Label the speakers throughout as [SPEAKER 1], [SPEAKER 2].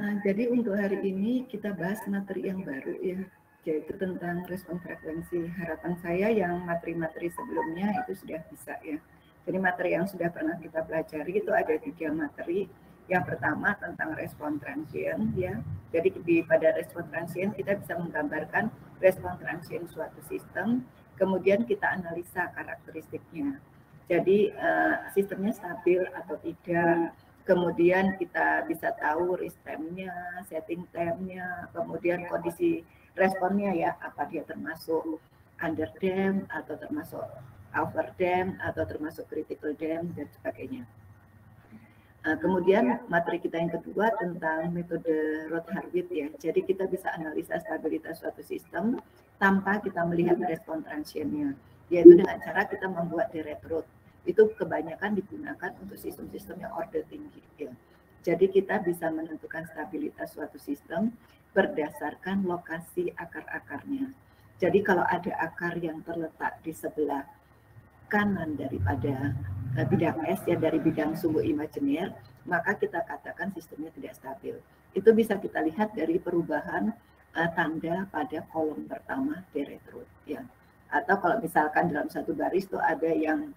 [SPEAKER 1] Jadi untuk hari ini kita bahas materi yang baru ya, yaitu tentang respon frekuensi. Harapan saya yang materi-materi sebelumnya itu sudah bisa ya. Jadi materi yang sudah pernah kita pelajari itu ada 3 materi. Yang pertama tentang respon transient ya. Jadi pada respon transient kita bisa menggambarkan respon transient suatu sistem, kemudian kita analisa karakteristiknya. Jadi sistemnya stabil atau tidak. Kemudian kita bisa tahu risk time-nya, setting time-nya, kemudian kondisi responnya ya, apa dia termasuk under dam atau termasuk over dam atau termasuk critical dam dan sebagainya. Kemudian materi kita yang kedua tentang metode Roth-Harwitz ya. Jadi kita bisa analisa stabilitas suatu sistem tanpa kita melihat respon transientnya, yaitu dengan cara kita membuat deret Roth. Itu kebanyakan digunakan untuk sistem-sistem yang order tinggi ya. Jadi kita bisa menentukan stabilitas suatu sistem berdasarkan lokasi akar-akarnya. Jadi kalau ada akar yang terletak di sebelah kanan daripada bidang S ya, dari bidang sumbu imajiner, maka kita katakan sistemnya tidak stabil. Itu bisa kita lihat dari perubahan tanda pada kolom pertama deret Roth ya. Atau kalau misalkan dalam satu baris itu ada yang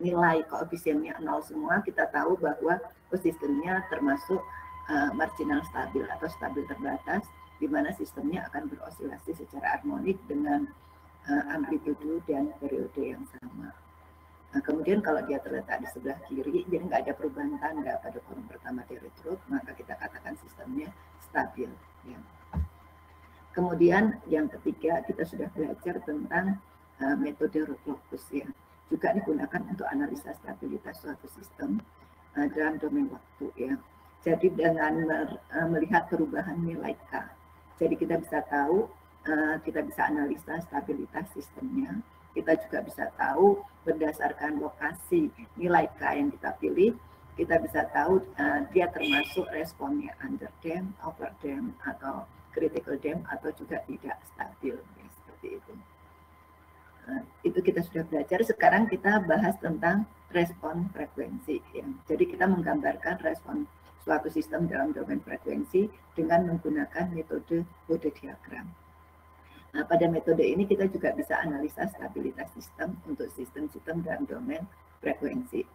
[SPEAKER 1] nilai koefisiennya 0 semua, kita tahu bahwa sistemnya termasuk marginal stabil atau stabil terbatas, di mana sistemnya akan berosilasi secara harmonik dengan amplitudo dan periode yang sama. Kemudian kalau dia terletak di sebelah kiri, jadi nggak ada perubahan tanda pada kolom pertama deret Roth, maka kita katakan sistemnya stabil. Ya. Kemudian yang ketiga, kita sudah belajar tentang metode Roth-Locus ya. Juga digunakan untuk analisa stabilitas suatu sistem dalam domain waktu ya. Jadi dengan melihat perubahan nilai K, jadi kita bisa tahu, kita bisa analisa stabilitas sistemnya. Kita juga bisa tahu berdasarkan lokasi nilai K yang kita pilih, kita bisa tahu dia termasuk responnya under dam, over dam, atau critical dam, atau juga tidak stabil ya, seperti itu. Itu kita sudah belajar. Sekarang kita bahas tentang respon frekuensi ya. Jadi kita menggambarkan respon suatu sistem dalam domain frekuensi dengan menggunakan metode Bode diagram. Nah, pada metode ini kita juga bisa analisa stabilitas sistem untuk sistem-sistem dalam domain frekuensi.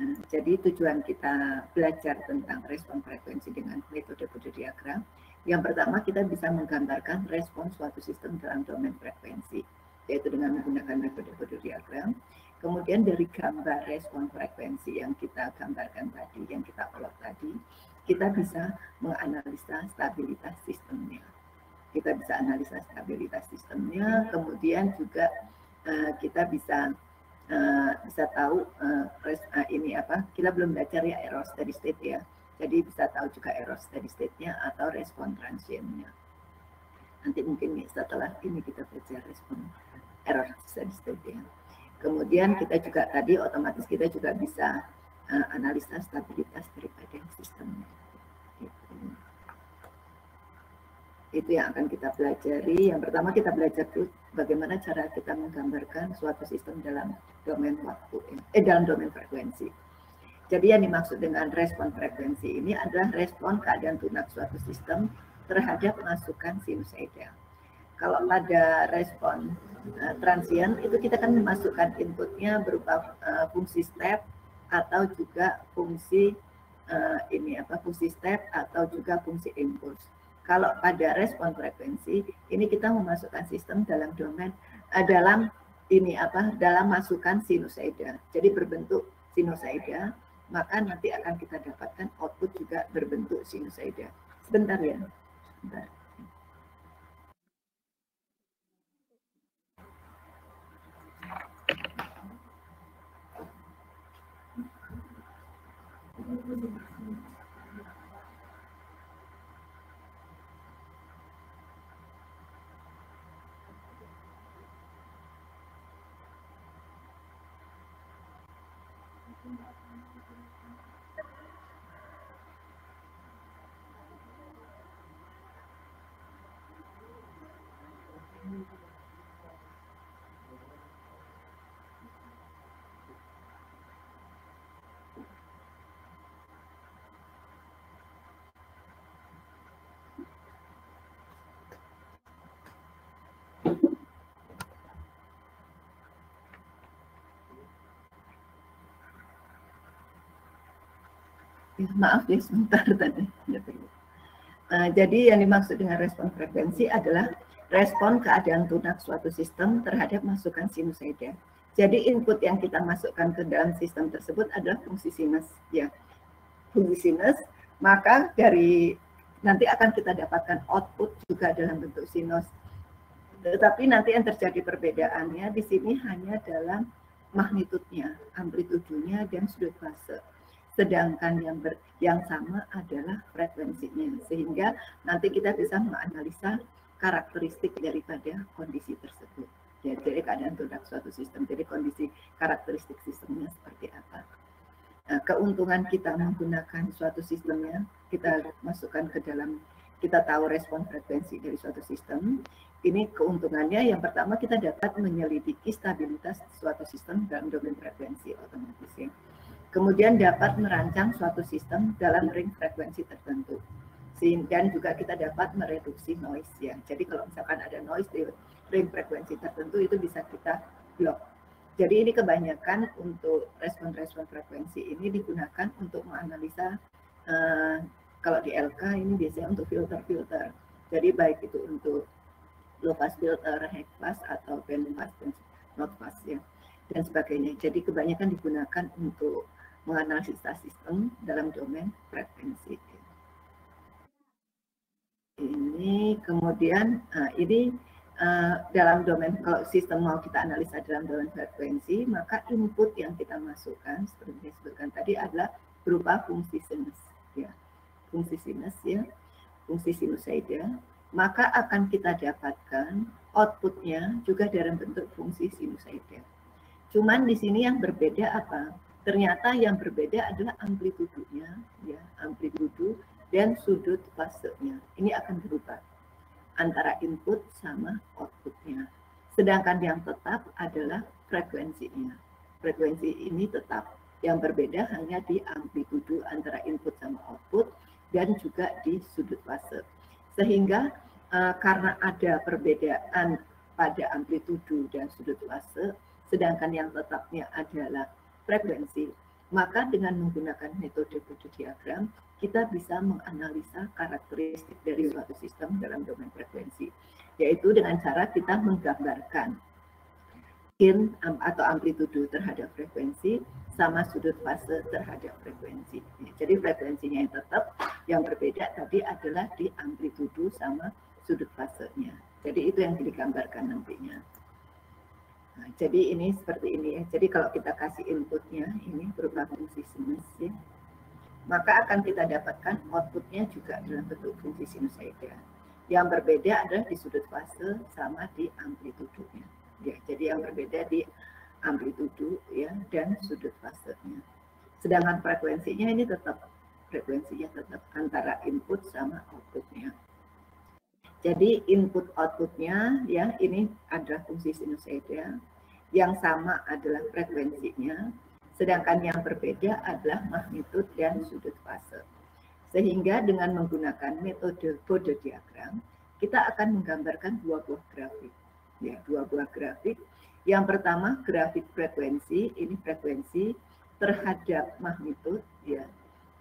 [SPEAKER 1] Nah, jadi tujuan kita belajar tentang respon frekuensi dengan metode Bode diagram. Yang pertama kita bisa menggambarkan respon suatu sistem dalam domain frekuensi, yaitu dengan menggunakan metode Bode diagram. Kemudian dari gambar respon frekuensi yang kita gambarkan tadi, yang kita plot tadi, kita bisa menganalisa stabilitas sistemnya. Kita bisa analisa stabilitas sistemnya, kemudian juga kita bisa tahu ini apa, kita belum belajar ya error steady state ya. Jadi bisa tahu juga error steady state-nya atau respon transientnya. Nanti mungkin setelah ini kita belajar respon error steady state ya. Kemudian kita juga tadi otomatis kita juga bisa analisa stabilitas daripada sistemnya. Itu yang akan kita pelajari. Yang pertama kita belajar dulu bagaimana cara kita menggambarkan suatu sistem dalam domain waktu, dalam domain frekuensi. Jadi yang dimaksud dengan respon frekuensi ini adalah respon keadaan tunak suatu sistem terhadap masukan sinusoidal. Kalau pada respon transient itu kita kan memasukkan inputnya berupa fungsi step atau juga fungsi fungsi step atau juga fungsi impuls. Kalau pada respon frekuensi ini kita memasukkan sistem dalam domain dalam masukan sinusoida. Jadi berbentuk sinusoida, maka nanti akan kita dapatkan output juga berbentuk sinusoida. Sebentar ya. Sebentar. Ya, maaf ya sebentar tadi. Jadi yang dimaksud dengan respon frekuensi adalah respon keadaan tunak suatu sistem terhadap masukan sinusoida. Jadi input yang kita masukkan ke dalam sistem tersebut adalah fungsi sinus, ya, fungsi sinus. Maka dari nanti akan kita dapatkan output juga dalam bentuk sinus. Tetapi nanti yang terjadi perbedaannya di sini hanya dalam magnitudenya, amplitudonya, dan sudut fase. Sedangkan yang sama adalah frekuensinya, sehingga nanti kita bisa menganalisa karakteristik daripada kondisi tersebut. Ya, jadi keadaan tunak suatu sistem, jadi kondisi karakteristik sistemnya seperti apa. Nah, keuntungan kita menggunakan suatu sistemnya, kita masukkan ke dalam, kita tahu respon frekuensi dari suatu sistem. Ini keuntungannya, yang pertama kita dapat menyelidiki stabilitas suatu sistem dalam domain frekuensi otomatis ya. Kemudian dapat merancang suatu sistem dalam ring frekuensi tertentu. Dan juga kita dapat mereduksi noise ya. Jadi kalau misalkan ada noise di ring frekuensi tertentu itu bisa kita blok. Jadi ini kebanyakan untuk respon-respon frekuensi ini digunakan untuk menganalisa kalau di LK ini biasanya untuk filter-filter. Jadi baik itu untuk low pass filter, high pass atau band pass dan not pass ya dan sebagainya. Jadi kebanyakan digunakan untuk menganalisa sistem dalam domain frekuensi. Ini kemudian ini dalam domain, kalau sistem mau kita analisa dalam domain frekuensi, maka input yang kita masukkan seperti yang disebutkan tadi adalah berupa fungsi sinus ya, fungsi sinus ya, fungsi sinusoida, maka akan kita dapatkan outputnya juga dalam bentuk fungsi sinusoida. Cuman di sini yang berbeda apa? Ternyata yang berbeda adalah amplitudonya ya, amplitudo dan sudut fasenya. Ini akan berubah antara input sama outputnya. Sedangkan yang tetap adalah frekuensinya. Frekuensi ini tetap. Yang berbeda hanya di amplitudo antara input sama output dan juga di sudut fase. Sehingga karena ada perbedaan pada amplitudo dan sudut fase, sedangkan yang tetapnya adalah frekuensi, maka dengan menggunakan metode Bode diagram, kita bisa menganalisa karakteristik dari suatu sistem dalam domain frekuensi, yaitu dengan cara kita menggambarkan gain atau amplitudo terhadap frekuensi sama sudut fase terhadap frekuensi. Jadi frekuensinya yang tetap, yang berbeda tadi adalah di amplitudo sama sudut fasenya. Jadi itu yang digambarkan nantinya. Nah, jadi ini seperti ini ya. Jadi kalau kita kasih inputnya ini berupa fungsi sinus ya, maka akan kita dapatkan outputnya juga dalam bentuk fungsi sinusoida. Yang berbeda adalah di sudut fase sama di amplitudonya. Ya, jadi yang berbeda di amplitudo ya dan sudut fasenya. Sedangkan frekuensinya ini tetap, frekuensinya tetap antara input sama outputnya. Jadi input outputnya ya ini adalah fungsi sinusoida, yang sama adalah frekuensinya, sedangkan yang berbeda adalah magnitud dan sudut fase. Sehingga dengan menggunakan metode Bode diagram, kita akan menggambarkan dua buah grafik. Ya, dua buah grafik. Yang pertama grafik frekuensi, ini frekuensi terhadap magnitud ya,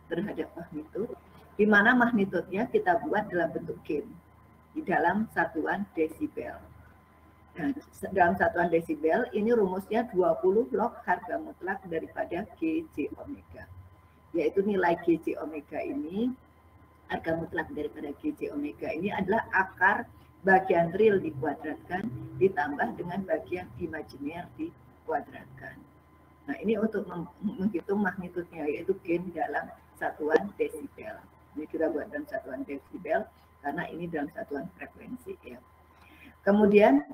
[SPEAKER 1] terhadap magnitud, di mana magnitudnya kita buat dalam bentuk gain di dalam satuan desibel. Nah, dalam satuan desibel ini rumusnya 20 log harga mutlak daripada GJ omega. Yaitu nilai GJ omega ini, harga mutlak daripada GJ omega ini adalah akar bagian real dikuadratkan ditambah dengan bagian imajiner dikuadratkan. Nah, ini untuk menghitung magnitudnya, yaitu gain dalam satuan desibel. Ini kita buat dalam satuan desibel karena ini dalam satuan frekuensi ya. Kemudian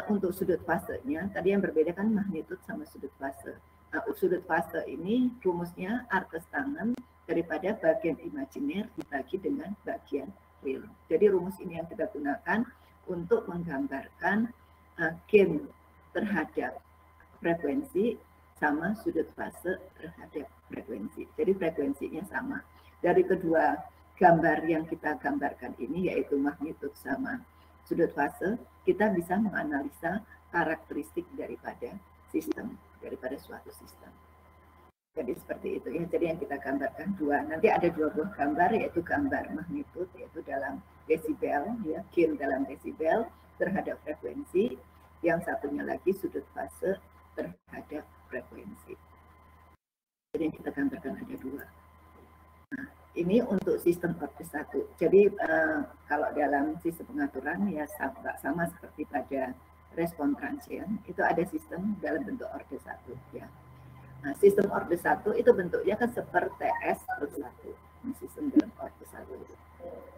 [SPEAKER 1] untuk sudut fasenya, tadi yang berbeda kan magnitud sama sudut fase. Nah, sudut fase ini rumusnya arcus tangen daripada bagian imajiner dibagi dengan bagian real. Jadi rumus ini yang kita gunakan untuk menggambarkan gain terhadap frekuensi sama sudut fase terhadap frekuensi. Jadi frekuensinya sama. Dari kedua gambar yang kita gambarkan ini, yaitu magnitud sama sudut fase, kita bisa menganalisa karakteristik daripada sistem, daripada suatu sistem. Jadi seperti itu ya. Jadi yang kita gambarkan dua. Nanti ada dua buah gambar, yaitu gambar magnitude, yaitu dalam desibel, ya, gain dalam desibel terhadap frekuensi. Yang satunya lagi sudut fase terhadap frekuensi. Jadi yang kita gambarkan ada dua. Nah, ini untuk sistem orde 1. Jadi kalau dalam sistem pengaturan ya sama seperti pada respon transient, itu ada sistem dalam bentuk orde 1 ya. Nah, sistem orde 1 itu bentuknya kan seperti S plus 1. Ini sistem dalam orde 1.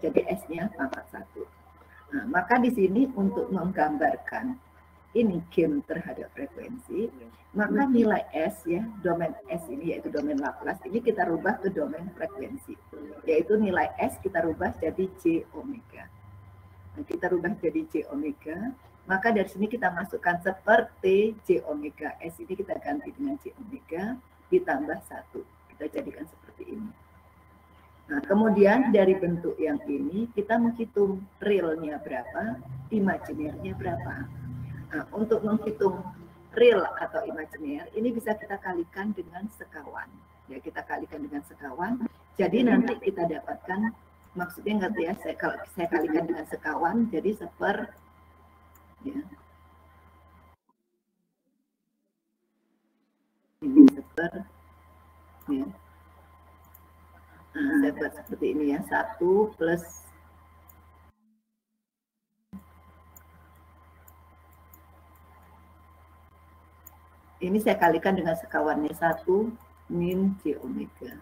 [SPEAKER 1] Jadi S-nya pangkat 1. Nah, maka di sini untuk menggambarkan ini gain terhadap frekuensi, maka nilai S ya, domain S ini yaitu domain Laplace, ini kita rubah ke domain frekuensi. Yaitu nilai S kita rubah jadi J omega. Nah, kita rubah jadi J omega. Maka dari sini kita masukkan seperti J omega S ini kita ganti dengan J omega ditambah 1. Kita jadikan seperti ini. Nah, kemudian dari bentuk yang ini kita menghitung realnya berapa, imajinernya berapa. Nah, untuk menghitung real atau imajiner ini bisa kita kalikan dengan sekawan. Ya, kita kalikan dengan sekawan. Jadi nanti kita dapatkan, maksudnya ngerti ya, kalau saya kalikan dengan sekawan, jadi ya. Ini ya. Nah, saya buat seperti ini ya, 1 plus ini saya kalikan dengan sekawannya 1 min J omega.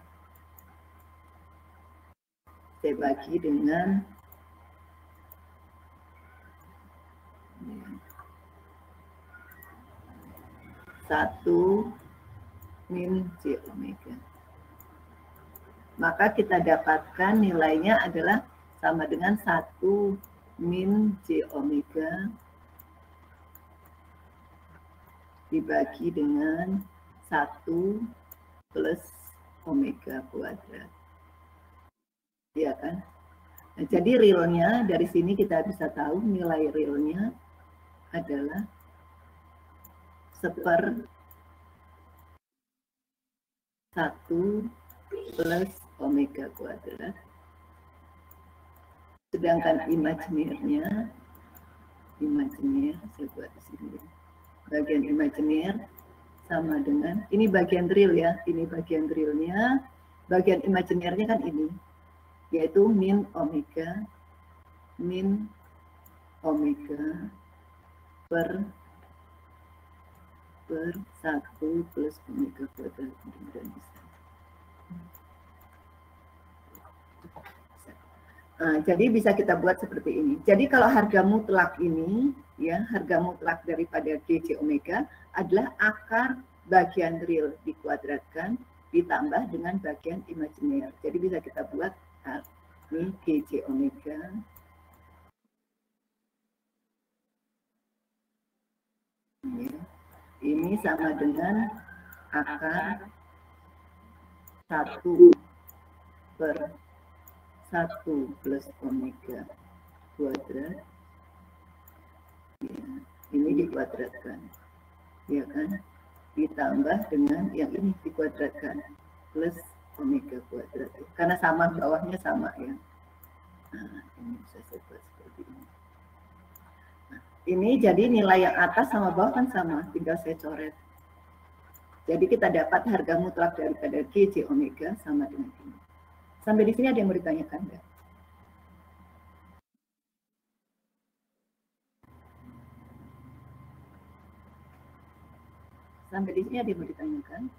[SPEAKER 1] Saya bagi dengan 1 min J omega. Maka kita dapatkan nilainya adalah sama dengan 1 min J omega dibagi dengan 1 plus omega kuadrat. Ya kan? Nah, jadi realnya dari sini kita bisa tahu nilai realnya adalah 1/1 plus omega kuadrat. Sedangkan imajiner saya buat di sini. Bagian imajiner sama dengan, ini bagian real ya, ini bagian realnya, bagian imajinernya kan ini, yaitu min omega per 1 plus omega kuadrat. Nah, jadi bisa kita buat seperti ini. Jadi kalau harga mutlak ini, ya harga mutlak daripada GJ omega adalah akar bagian real dikuadratkan ditambah dengan bagian imajiner. Jadi bisa kita buat ini GJ omega ya. Ini sama dengan akar 1/1 plus omega kuadrat ya, ini dikuadratkan ya kan, ditambah dengan yang ini dikuadratkan plus omega kuadrat karena sama, bawahnya sama ya. Nah, ini bisa saya buat seperti ini. Nah, ini jadi nilai yang atas sama bawah kan sama, tinggal saya coret. Jadi kita dapat harga mutlak daripada GJ omega sama dengan ini. Sampai di sini ada yang mau ditanyakan enggak? Sampai di sini ada yang mau ditanyakan?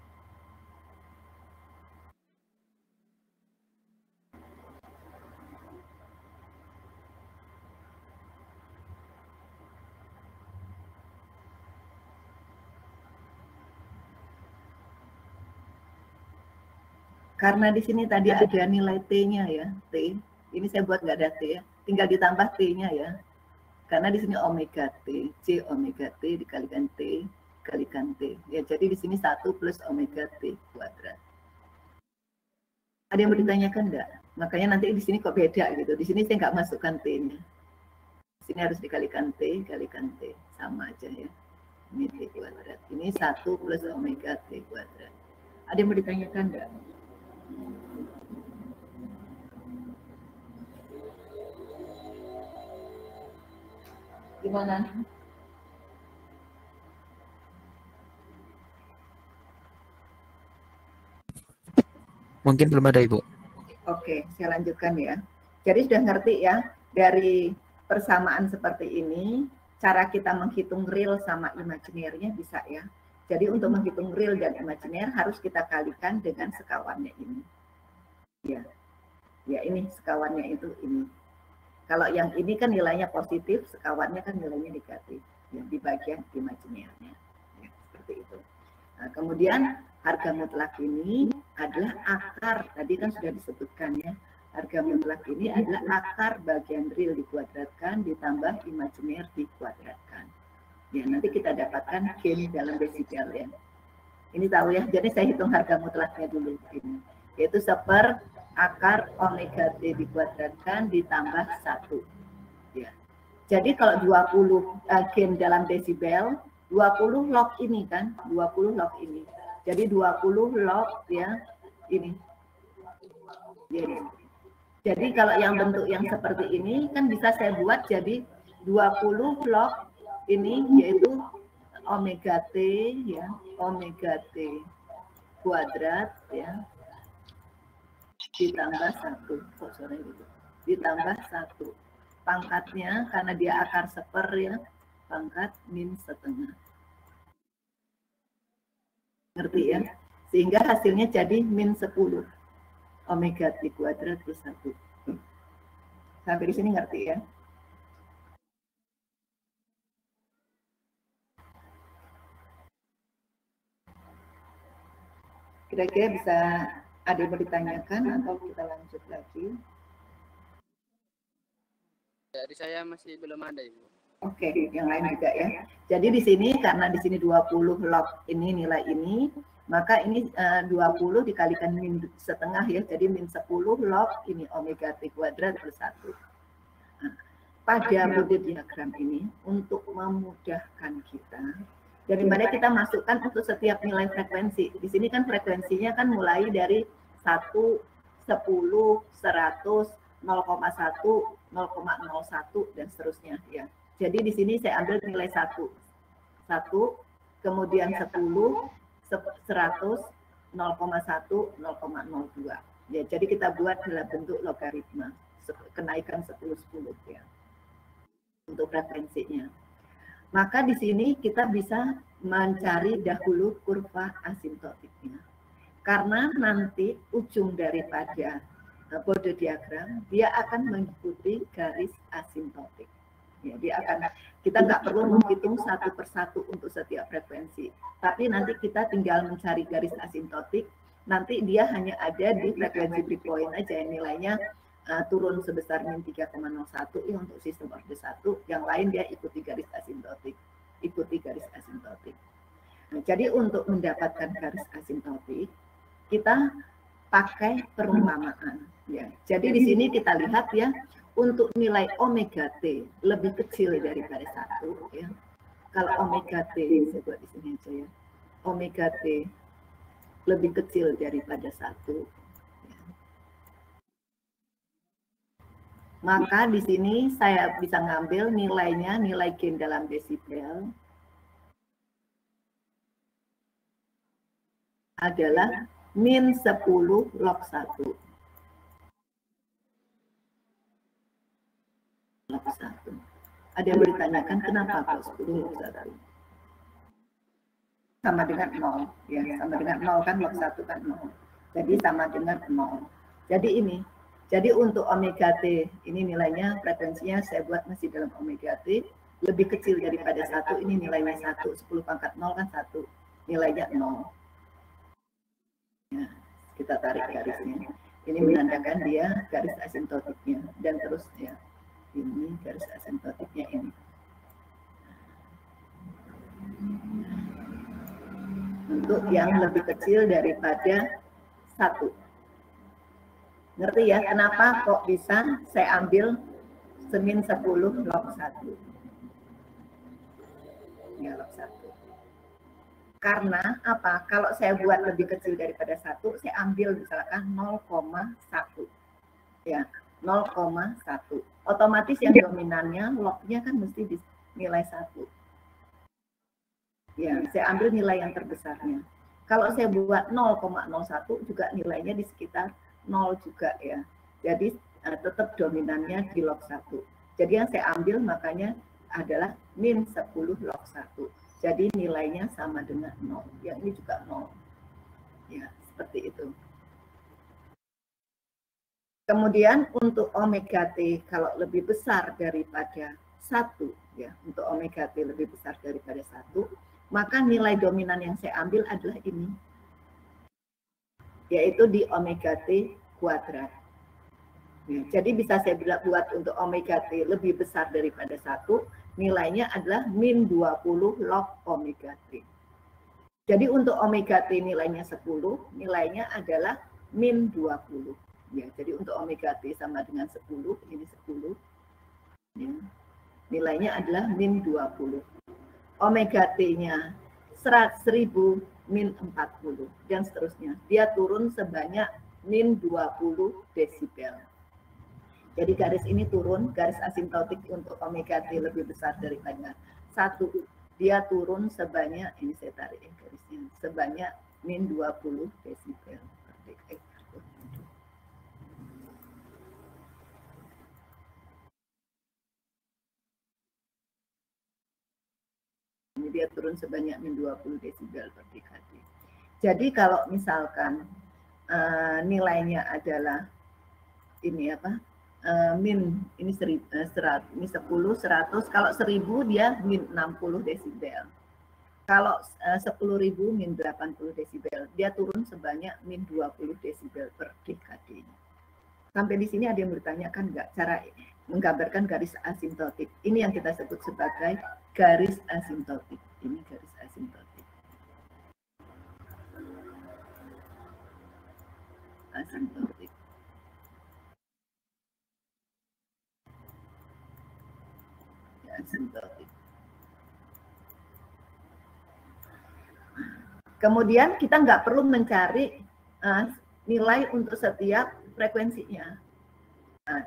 [SPEAKER 1] Karena di sini tadi ada nilai T-nya ya, T. Ini saya buat nggak ada T ya, tinggal ditambah T-nya ya. Karena di sini omega T, J omega T dikalikan T, kalikan T. Ya, jadi di sini 1 plus omega T kuadrat. Ada yang mau ditanyakan enggak? Makanya nanti di sini kok beda gitu. Di sini saya nggak masukkan T-nya. Di sini harus dikalikan T, kalikan T. Sama aja ya. Ini T kuadrat. Ini 1 plus omega T kuadrat. Ada yang mau ditanyakan enggak? Gimana?
[SPEAKER 2] Mungkin belum ada, Ibu.
[SPEAKER 1] Oke, saya lanjutkan ya. Jadi sudah ngerti ya, dari persamaan seperti ini, cara kita menghitung real sama imajinernya bisa ya. Jadi untuk menghitung real dan imajiner harus kita kalikan dengan sekawannya ini. Ya, ya ini sekawannya itu ini. Kalau yang ini kan nilainya positif, sekawannya kan nilainya negatif. Ya, di bagian imajinernya. Ya, seperti itu. Nah, kemudian harga mutlak ini adalah akar, tadi kan sudah disebutkan ya, harga mutlak ini adalah akar bagian real dikuadratkan ditambah imajiner dikuadratkan. Ya, nanti kita dapatkan gain dalam desibel ya. Ini tahu ya, jadi saya hitung harga mutlaknya dulu ini, yaitu seper akar omega t dikuadratkan ditambah 1. Ya. Jadi kalau 20 gain dalam desibel, 20 log ini kan, 20 log ini. Jadi 20 log ya ini. Jadi kalau yang bentuk yang seperti ini kan bisa saya buat jadi 20 log ini yaitu omega t ya, omega t kuadrat ya ditambah 1. Kok sore gitu. Ditambah 1. Pangkatnya karena dia akar seper ya, pangkat min setengah. Ngerti ya? Sehingga hasilnya jadi min 10 omega t kuadrat plus 1. Sampai di sini ngerti ya? Kira-kira bisa ada yang mau ditanyakan atau kita lanjut lagi?
[SPEAKER 3] Dari saya masih belum ada, Ibu.
[SPEAKER 1] Oke, yang lain juga ya. Jadi di sini karena di sini 20 log ini nilai ini, maka ini 20 dikalikan min setengah ya, jadi min 10 log ini omega t kuadrat plus 1. Nah, pada mode diagram ini untuk memudahkan kita, daripada kita masukkan untuk setiap nilai frekuensi. Di sini kan frekuensinya kan mulai dari 1, 10, 100, 0,1, 0,01 dan seterusnya ya. Jadi di sini saya ambil nilai 1, kemudian 10, 100, 0,1, 0,02. Ya, jadi kita buat dalam bentuk logaritma, kenaikan 10-10 ya, untuk frekuensinya. Maka di sini kita bisa mencari dahulu kurva asimptotiknya. Karena nanti ujung daripada bode diagram, dia akan mengikuti garis asimptotik. Ya, kita nggak perlu menghitung satu persatu untuk setiap frekuensi, tapi nanti kita tinggal mencari garis asimptotik. Nanti dia hanya ada di frekuensi breakpoint aja yang nilainya turun sebesar min 3,01 ya untuk sistem orde 1, yang lain dia ikuti garis asimptotik. Nah, jadi untuk mendapatkan garis asimptotik kita pakai perumpamaan ya. Jadi di sini kita lihat ya, untuk nilai omega t lebih kecil daripada 1 ya. Kalau omega t, saya buat di sini aja ya. Omega t lebih kecil daripada 1. Ya. Maka di sini saya bisa ngambil nilainya, nilai gain dalam desibel adalah min 10 log 1. Log 1. Ada yang mau ditanyakan kenapa kok 10 log 1? Sama dengan 0 ya, sama dengan 0 kan, log 1 kan 0. Jadi sama dengan 0. Jadi ini, jadi untuk omega t ini nilainya, frekuensinya saya buat masih dalam omega t lebih kecil daripada 1, ini nilainya 1, 10 pangkat 0 kan 1, nilainya 0. Ya, kita tarik garisnya. Ini menandakan dia garis asimptotiknya dan terus ya. Ini garis asimptotiknya ini. Untuk yang lebih kecil daripada 1. Ngerti ya kenapa kok bisa saya ambil min 10 log 1. Ya, log 1. Karena apa? Kalau saya buat lebih kecil daripada 1, saya ambil misalkan 0,1. Ya, 0,1. Otomatis yang dominannya, lognya kan mesti di nilai 1. Ya, saya ambil nilai yang terbesarnya. Kalau saya buat 0,01 juga nilainya di sekitar 0 juga ya. Jadi tetap dominannya di log 1. Jadi yang saya ambil makanya adalah min 10 log 1. Jadi nilainya sama dengan 0. Yang ini juga 0. Ya, seperti itu. Kemudian untuk omega T kalau lebih besar daripada 1, ya, untuk omega T lebih besar daripada 1, maka nilai dominan yang saya ambil adalah ini, yaitu di omega T kuadrat. Ya, jadi bisa saya buat untuk omega T lebih besar daripada 1, nilainya adalah min 20 log omega T. Jadi untuk omega T nilainya 10, nilainya adalah min 20. Ya, jadi untuk omega T sama dengan 10, ini 10. Ya, nilainya adalah min 20. Omega T-nya 100.000 min 40 dan seterusnya. Dia turun sebanyak min 20 desibel. Jadi garis ini turun, garis asimptotik untuk omega T lebih besar daripada 1. Dia turun sebanyak, ini saya tarik garisnya, sebanyak min 20 desibel. Ini dia turun sebanyak min 20 desibel per dekade. Jadi kalau misalkan nilainya adalah ini apa? Min ini 100, ini 10, 100, kalau 1000 dia min 60 desibel. Kalau 10.000 min 80 desibel, dia turun sebanyak min 20 desibel per dekade. Sampai di sini ada yang bertanyakan nggak cara menggambarkan garis asimptotik? Ini yang kita sebut sebagai garis asimptotik. Ini garis asimptotik. Asimptotik. Ya, asimptotik. Kemudian kita nggak perlu mencari nilai untuk setiap frekuensinya. Nah,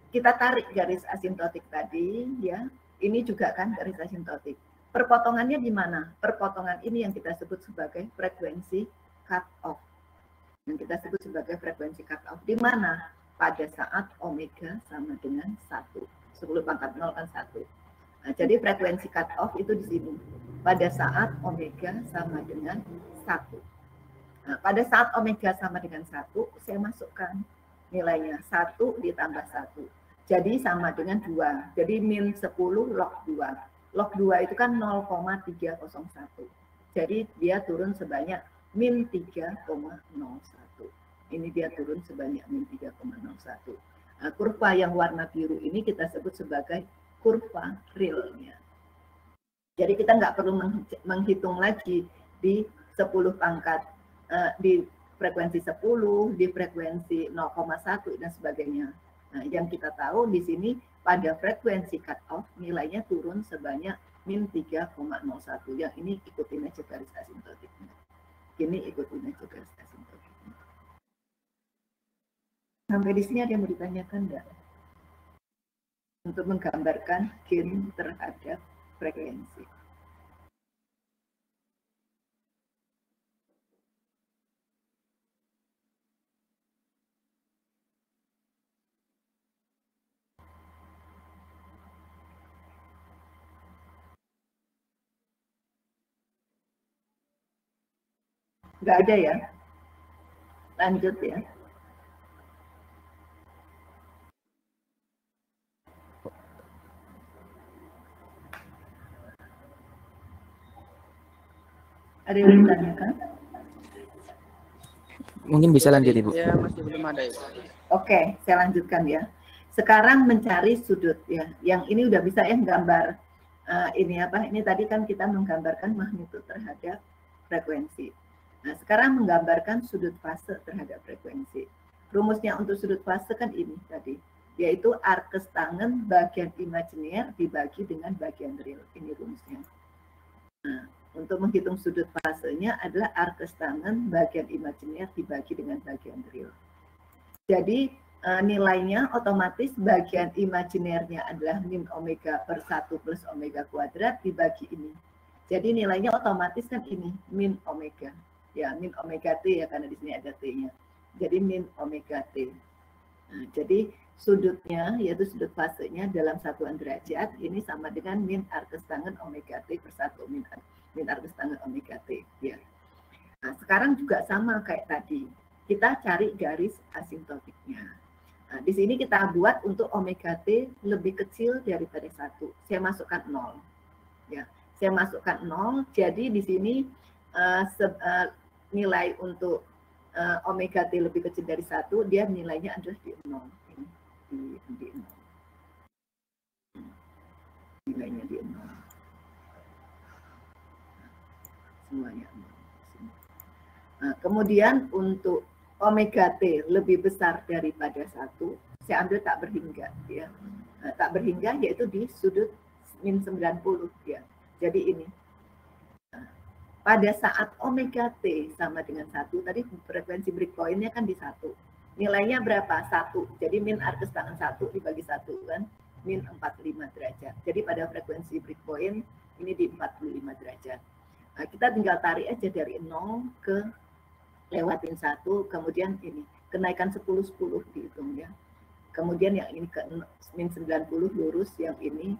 [SPEAKER 1] kita tarik garis asimptotik tadi, ya. Ini juga kan garis asimptotik. Perpotongannya di mana? Perpotongan ini yang kita sebut sebagai frekuensi cut off. Yang kita sebut sebagai frekuensi cut off. Di mana? Pada saat omega sama dengan 1. 10 pangkat 0 kan 1. Nah, jadi frekuensi cut off itu di sini. Pada saat omega sama dengan 1. Nah, pada saat omega sama dengan 1, saya masukkan nilainya 1 ditambah 1. Jadi sama dengan 2. Jadi min 10 log 2. Log 2 itu kan 0,301. Jadi dia turun sebanyak min 3,01. Ini dia turun sebanyak min 3,01. Nah, kurva yang warna biru ini kita sebut sebagai kurva realnya. Jadi kita nggak perlu menghitung lagi di 10 pangkat, di frekuensi 10, di frekuensi 0,1 dan sebagainya. Nah, yang kita tahu di sini pada frekuensi cut off nilainya turun sebanyak min 3,01. Yang ini ikutin aja garis asimptotiknya. Ini ikutin aja garis asimptotiknya. Sampai di sini ada yang mau ditanyakan enggak? Untuk menggambarkan gain terhadap frekuensi. Nggak ada ya? Lanjut ya. Ada yang ditanyakan?
[SPEAKER 2] Mungkin bisa lanjut Ibu.
[SPEAKER 3] Ya, masih belum ada Ibu.
[SPEAKER 1] Oke, saya lanjutkan ya. Sekarang mencari sudut ya. Yang ini udah bisa ya gambar ini apa? Ini tadi kan kita menggambarkan magnitudo terhadap frekuensi. Nah, sekarang menggambarkan sudut fase terhadap frekuensi. Rumusnya untuk sudut fase kan ini tadi, yaitu arkes tangen bagian imajiner dibagi dengan bagian real. Ini rumusnya. Nah, untuk menghitung sudut fasenya adalah arc tangen bagian imajiner dibagi dengan bagian real. Jadi nilainya otomatis bagian imajinernya adalah min omega per 1 plus omega kuadrat dibagi ini. Jadi nilainya otomatis kan ini, min omega. Ya, min omega T ya, karena di sini ada T-nya. Jadi min omega T. Nah, jadi sudutnya, yaitu sudut fasenya dalam satuan derajat, ini sama dengan min arc tangen omega T per 1, min arc tangen omega T. Ya. Nah, sekarang juga sama kayak tadi. Kita cari garis asimptotiknya. Nah, di sini kita buat untuk omega T lebih kecil daripada 1. Saya masukkan 0. Ya. Saya masukkan 0, jadi di sini nilai untuk omega T lebih kecil dari 1, dia nilainya adalah di 0. Ini, di 0. Nilainya di 0. Semuanya 0. Nah, kemudian untuk omega T lebih besar daripada 1, saya ambil tak berhingga. Ya. Nah, tak berhingga yaitu di sudut min 90. Ya. Jadi ini, pada saat omega T sama dengan 1, tadi frekuensi breakpoint-nya kan di 1. Nilainya berapa? 1. Jadi min arc tangen 1 dibagi 1 kan, min 45 derajat. Jadi pada frekuensi breakpoint ini di 45 derajat. Nah, kita tinggal tarik aja dari 0 ke lewatin 1, kemudian ini, kenaikan 10-10 dihitung ya. Kemudian yang ini ke min 90 lurus, yang ini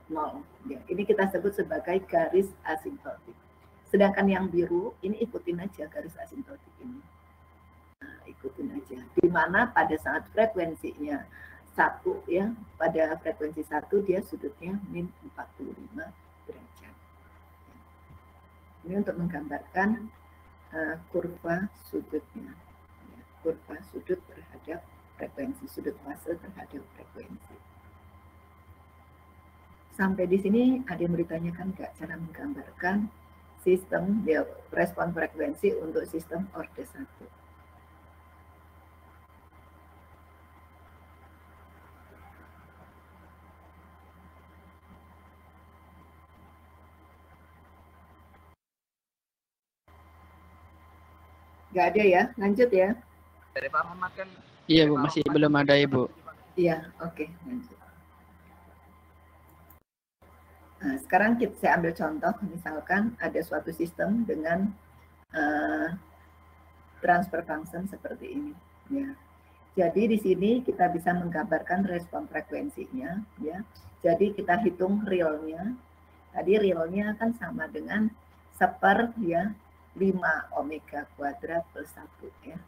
[SPEAKER 1] 0. Ya, ini kita sebut sebagai garis asimptotik. Sedangkan yang biru, ini ikutin aja garis asimptotik ini. Nah, ikutin aja. Di mana pada saat frekuensinya 1 ya, pada frekuensi 1 dia sudutnya min 45 derajat. Ini untuk menggambarkan kurva sudutnya. Ya, kurva sudut terhadap frekuensi, sudut fase terhadap frekuensi. Sampai di sini ada yang ditanyakan nggak cara menggambarkan sistem ya, respon frekuensi untuk sistem orde 1? Nggak ada ya, lanjut ya.
[SPEAKER 4] Dari Pak Muhammad kan.
[SPEAKER 3] Iya Bu, masih belum ada Ibu.
[SPEAKER 1] Iya, oke, lanjut. Nah, sekarang saya ambil contoh, misalkan ada suatu sistem dengan transfer function seperti ini. Ya. Jadi di sini kita bisa menggambarkan respon frekuensinya. Ya. Jadi kita hitung realnya. Tadi realnya kan sama dengan 1/5 omega kuadrat plus 1 ya.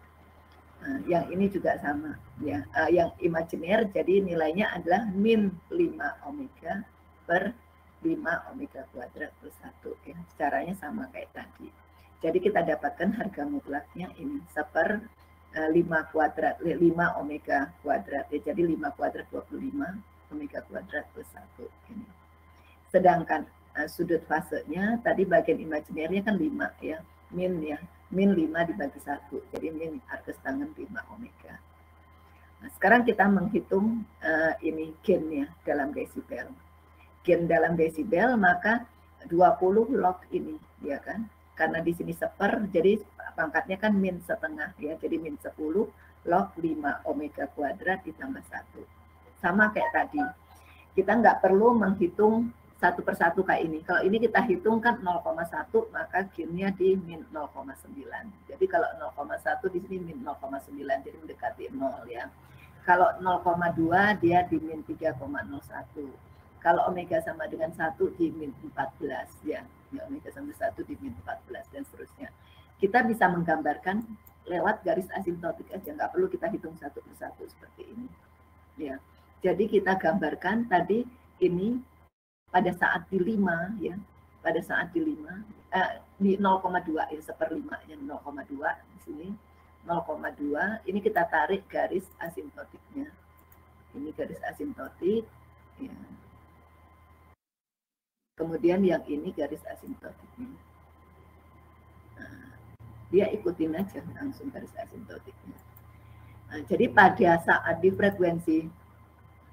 [SPEAKER 1] Nah, yang ini juga sama ya. Yang imajiner jadi nilainya adalah min 5 omega per 5 omega kuadrat plus 1 ya. Caranya sama kayak tadi. Jadi kita dapatkan harga mutlaknya ini 1/5 kuadrat 5 omega kuadrat ya. Jadi 5 kuadrat 25 omega kuadrat plus 1 ini. Sedangkan sudut fasenya tadi bagian imajinernya kan 5 ya. Min ya. Min 5 dibagi 1. Jadi min arc tangen 5 omega. Nah, sekarang kita menghitung ini gain-nya dalam desibel. Gain dalam desibel maka 20 log ini ya kan, karena di sini 1/, jadi pangkatnya kan min setengah ya, jadi min 10 log 5 omega kuadrat ditambah 1. Sama kayak tadi, kita nggak perlu menghitung satu persatu kayak ini. Kalau ini kita hitung kan 0,1 maka gainnya di min 0,9. Jadi kalau 0,1 di sini min 0,9 jadi mendekati 0 ya. Kalau 0,2 dia di min 3,01. Kalau omega sama dengan 1 di min 14 ya. Omega sama 1 di min 14 dan seterusnya. Kita bisa menggambarkan lewat garis asimptotik aja, nggak perlu kita hitung satu persatu seperti ini. Ya. Jadi kita gambarkan tadi ini pada saat di 5 ya. Pada saat di 5 di 0,2 ya, 1/5 yang 0,2 di sini 0,2 ini kita tarik garis asimptotiknya. Ini garis asimptotik ya. Kemudian yang ini garis asimptotiknya. Nah, dia ikutin aja langsung garis asimptotiknya. Nah, jadi pada saat di frekuensi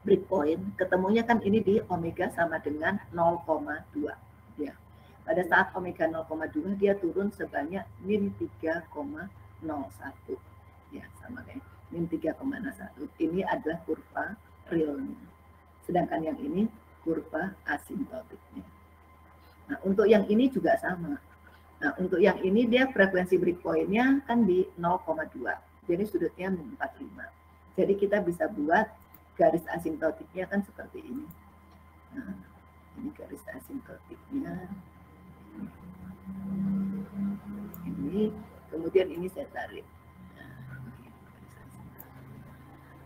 [SPEAKER 1] breakpoint ketemunya kan ini di omega sama dengan 0,2 ya. Pada saat omega 0,2 dia turun sebanyak min 3,01. Ya, sama kayak min 3,01. Ini adalah kurva realnya. Sedangkan yang ini kurva asimptotiknya. Nah, untuk yang ini juga sama. Nah, untuk yang ini dia frekuensi breakpoint-nya kan di 0,2. Jadi sudutnya 45. Jadi kita bisa buat garis asimptotiknya kan seperti ini. Nah, ini garis asimptotiknya. Ini, kemudian ini saya tarik.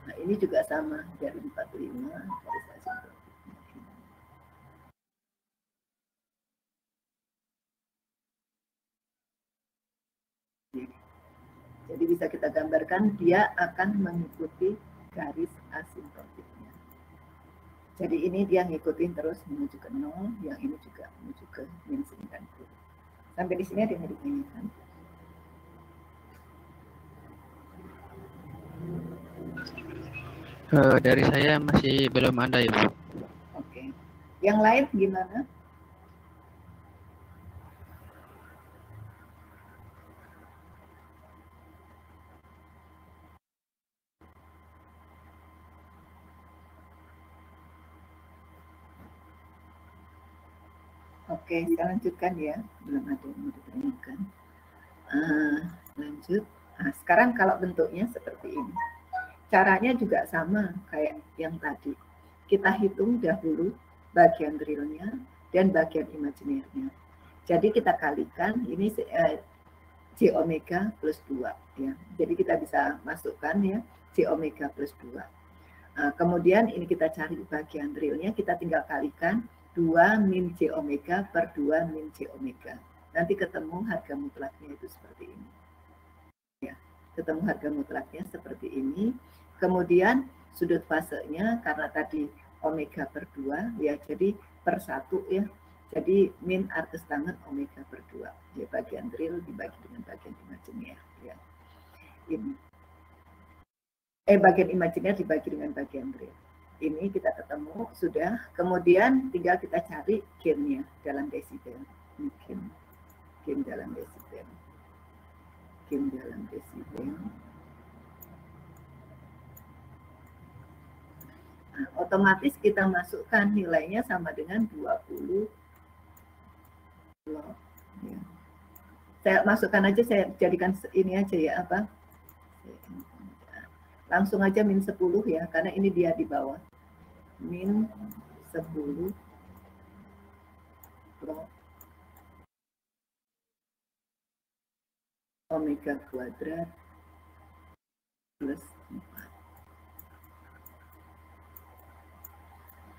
[SPEAKER 1] Nah, ini juga sama dari 45 garis asimptotiknya. Jadi bisa kita gambarkan dia akan mengikuti garis asimptotiknya. Jadi ini dia ngikutin terus menuju ke 0, yang ini juga menuju ke min 90. Sampai di sini ada yang ditanyakan.
[SPEAKER 3] Dari saya masih belum ada ya, Bu.
[SPEAKER 1] Oke. Yang lain gimana? Oke, saya lanjutkan ya. Belum ada yang mau ditanyakan. Lanjut. Nah, sekarang kalau bentuknya seperti ini. Caranya juga sama kayak yang tadi. Kita hitung dahulu bagian realnya dan bagian imajinernya. Jadi kita kalikan ini J omega plus 2. Ya. Jadi kita bisa masukkan ya J omega plus 2. Kemudian ini kita cari bagian realnya, kita tinggal kalikan 2 min J omega per 2 min J omega. Nanti ketemu harga mutlaknya itu seperti ini. Ya, ketemu harga mutlaknya seperti ini. Kemudian sudut fasenya karena tadi omega per 2, ya jadi per 1 ya. Jadi min arcus tangen omega per 2. Ya, bagian real dibagi dengan bagian imajiner. Ya. Ini. Bagian imajiner dibagi dengan bagian real. Ini kita ketemu sudah, kemudian tinggal kita cari gain-nya dalam desibel. Gain dalam desibel. Gain dalam desibel. Nah, otomatis kita masukkan nilainya sama dengan 20 log. Ya. Saya masukkan aja, saya jadikan ini aja ya apa? Langsung aja min 10 ya, karena ini dia di bawah. Min 10 log omega kuadrat plus 4.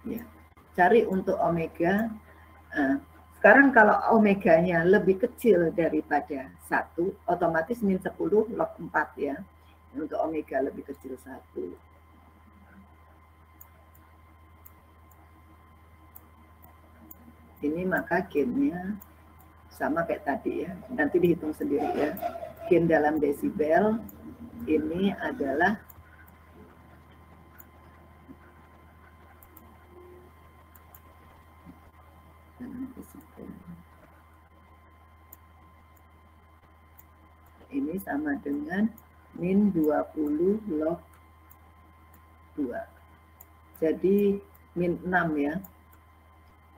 [SPEAKER 1] Ya, cari untuk omega. Sekarang kalau omeganya lebih kecil daripada 1, otomatis min 10 log 4 ya. Untuk omega lebih kecil 1. Ini maka gain-nya sama kayak tadi ya. Nanti dihitung sendiri ya. Gain dalam desibel ini adalah ini sama dengan min 20 log 2. Jadi min 6 ya.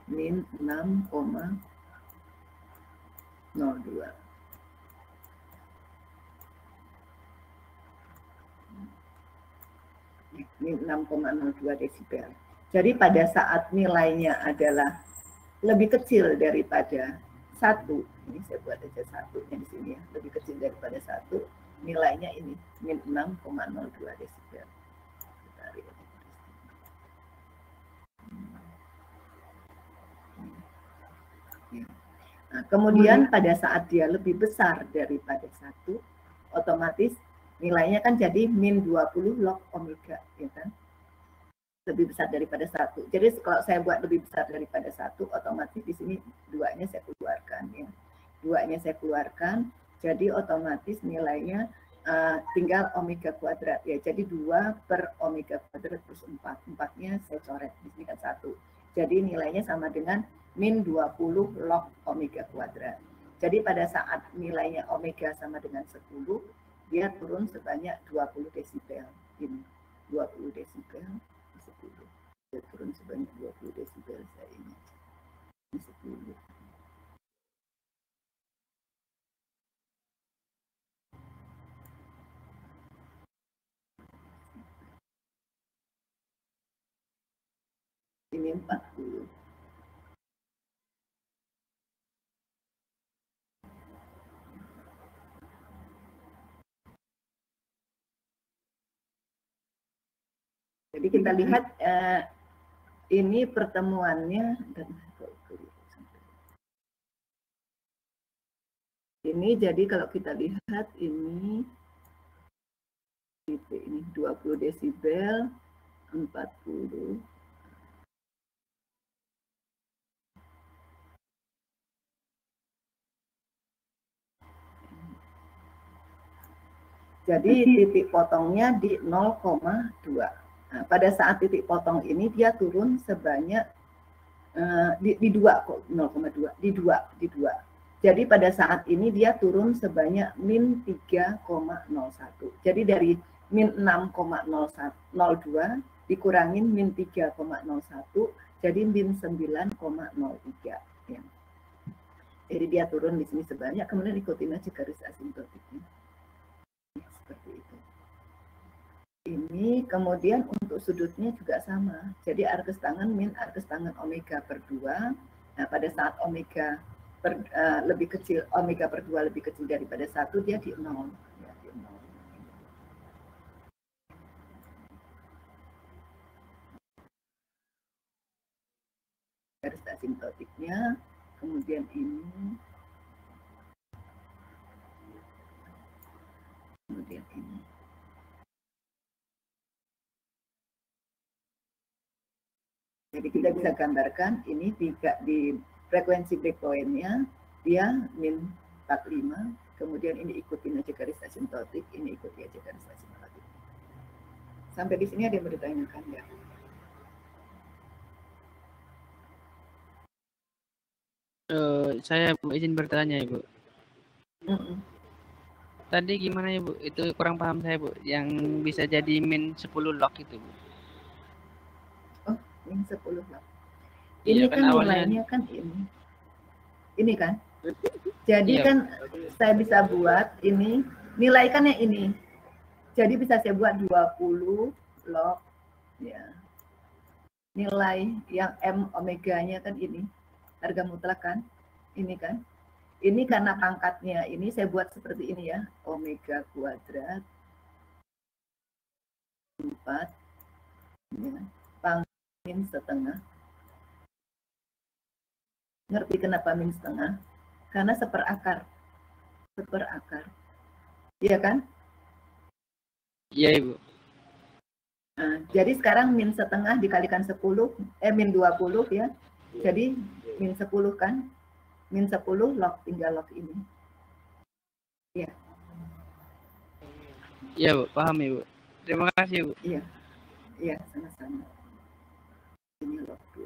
[SPEAKER 1] Min 6,02. Min 6,02 desibel. Jadi pada saat nilainya adalah lebih kecil daripada 1, ini saya buat aja 1-nya di sini ya, lebih kecil daripada 1, nilainya ini min 6,02 desibel. Nah, kemudian pada saat dia lebih besar daripada 1, otomatis nilainya kan jadi min 20 log omega, ya kan? Lebih besar daripada 1. Jadi kalau saya buat lebih besar daripada 1, otomatis di sini 2-nya saya keluarkan ya. 2-nya saya keluarkan, jadi otomatis nilainya tinggal omega kuadrat ya. Jadi 2 per omega kuadrat plus 4. 4-nya saya coret, di sini kan 1. Jadi nilainya sama dengan min 20 log omega kuadrat. Jadi pada saat nilainya omega sama dengan 10, dia turun sebanyak 20 desibel. Ini 20 desibel, 10. Dia turun sebanyak 20 desibel, saya ingat. Ini 10. Ini 40. Jadi kita lihat ini pertemuannya dan ini, jadi kalau kita lihat ini 20 desibel, 40. Jadi titik potongnya di 0,2. Nah, pada saat titik potong ini dia turun sebanyak di 2 kok, 0,2, di 2. Jadi pada saat ini dia turun sebanyak min 3,01. Jadi dari min 6,02 dikurangin min 3,01, jadi min 9,03. Ya. Jadi dia turun di sini sebanyak, kemudian ikutin aja garis asimptotiknya. Seperti itu. Ini kemudian untuk sudutnya juga sama. Jadi arcus tangan min arcus tangan omega per 2. Nah, pada saat omega lebih kecil, omega per 2 lebih kecil daripada 1, dia di 0. Ya, di 0. Garis asimptotiknya, kemudian ini, kemudian ini. Jadi kita bisa gambarkan ini di frekuensi breakpoint-nya dia min 45, kemudian ini ikutin aja garis asimptotik, ini ikuti aja garis asimptotik. Sampai di sini ada yang bertanyakan ya?
[SPEAKER 3] Saya izin bertanya Ibu. Tadi gimana Ibu? Itu kurang paham saya Bu. Yang bisa jadi min 10 log itu Bu.
[SPEAKER 1] Oh, min 10 log. Ini
[SPEAKER 3] Iya,
[SPEAKER 1] kan nilainya kan ini. Ini kan. Jadi
[SPEAKER 3] iya.
[SPEAKER 1] kan saya bisa buat ini, nilai kan yang ini. Jadi bisa saya buat 20 log ya. Nilai yang M omeganya kan ini. Harga mutlak kan? Ini kan. Ini karena pangkatnya ini saya buat seperti ini ya. Omega kuadrat 4 ya. Pangkat min setengah. Ngerti kenapa min setengah? Karena seperakar. Seperakar. Iya kan?
[SPEAKER 3] Iya Ibu.
[SPEAKER 1] Nah, jadi sekarang min setengah dikalikan 10, min 20 ya. Jadi min 10 kan? Min 10 log, tinggal log ini. Iya.
[SPEAKER 3] Iya Bu, paham Ibu. Terima kasih Bu.
[SPEAKER 1] Iya. Iya, sama-sama. Ini log 2.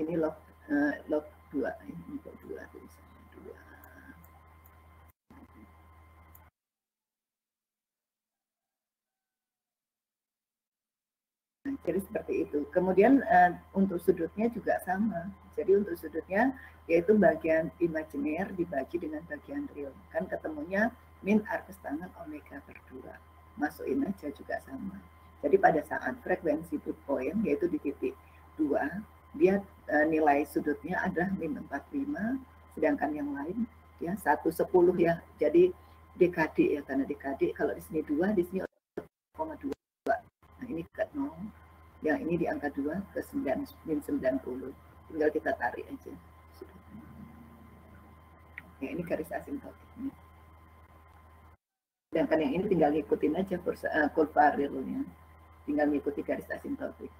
[SPEAKER 1] Ini log 2. Ini log 2 tulisannya 2. Nah, jadi seperti itu. Kemudian untuk sudutnya juga sama. Jadi untuk sudutnya yaitu bagian imajiner dibagi dengan bagian real. Kan ketemunya min arcus tangan omega per 2. Masukin aja juga sama. Jadi pada saat frekuensi breakpoint yaitu di titik 2, dia nilai sudutnya adalah min 45, sedangkan yang lain ya 1/10 ya. Jadi dekade ya, karena dekade kalau di sini 2, di sini 0,2. Nah, ini ke 0, yang ini di angka 2 ke 9, min 90. Tinggal kita tarik aja. Ya, ini garis asimptotiknya. Sedangkan yang ini tinggal ngikutin aja kurva realnya. Tinggal ngikuti garis asimptotik.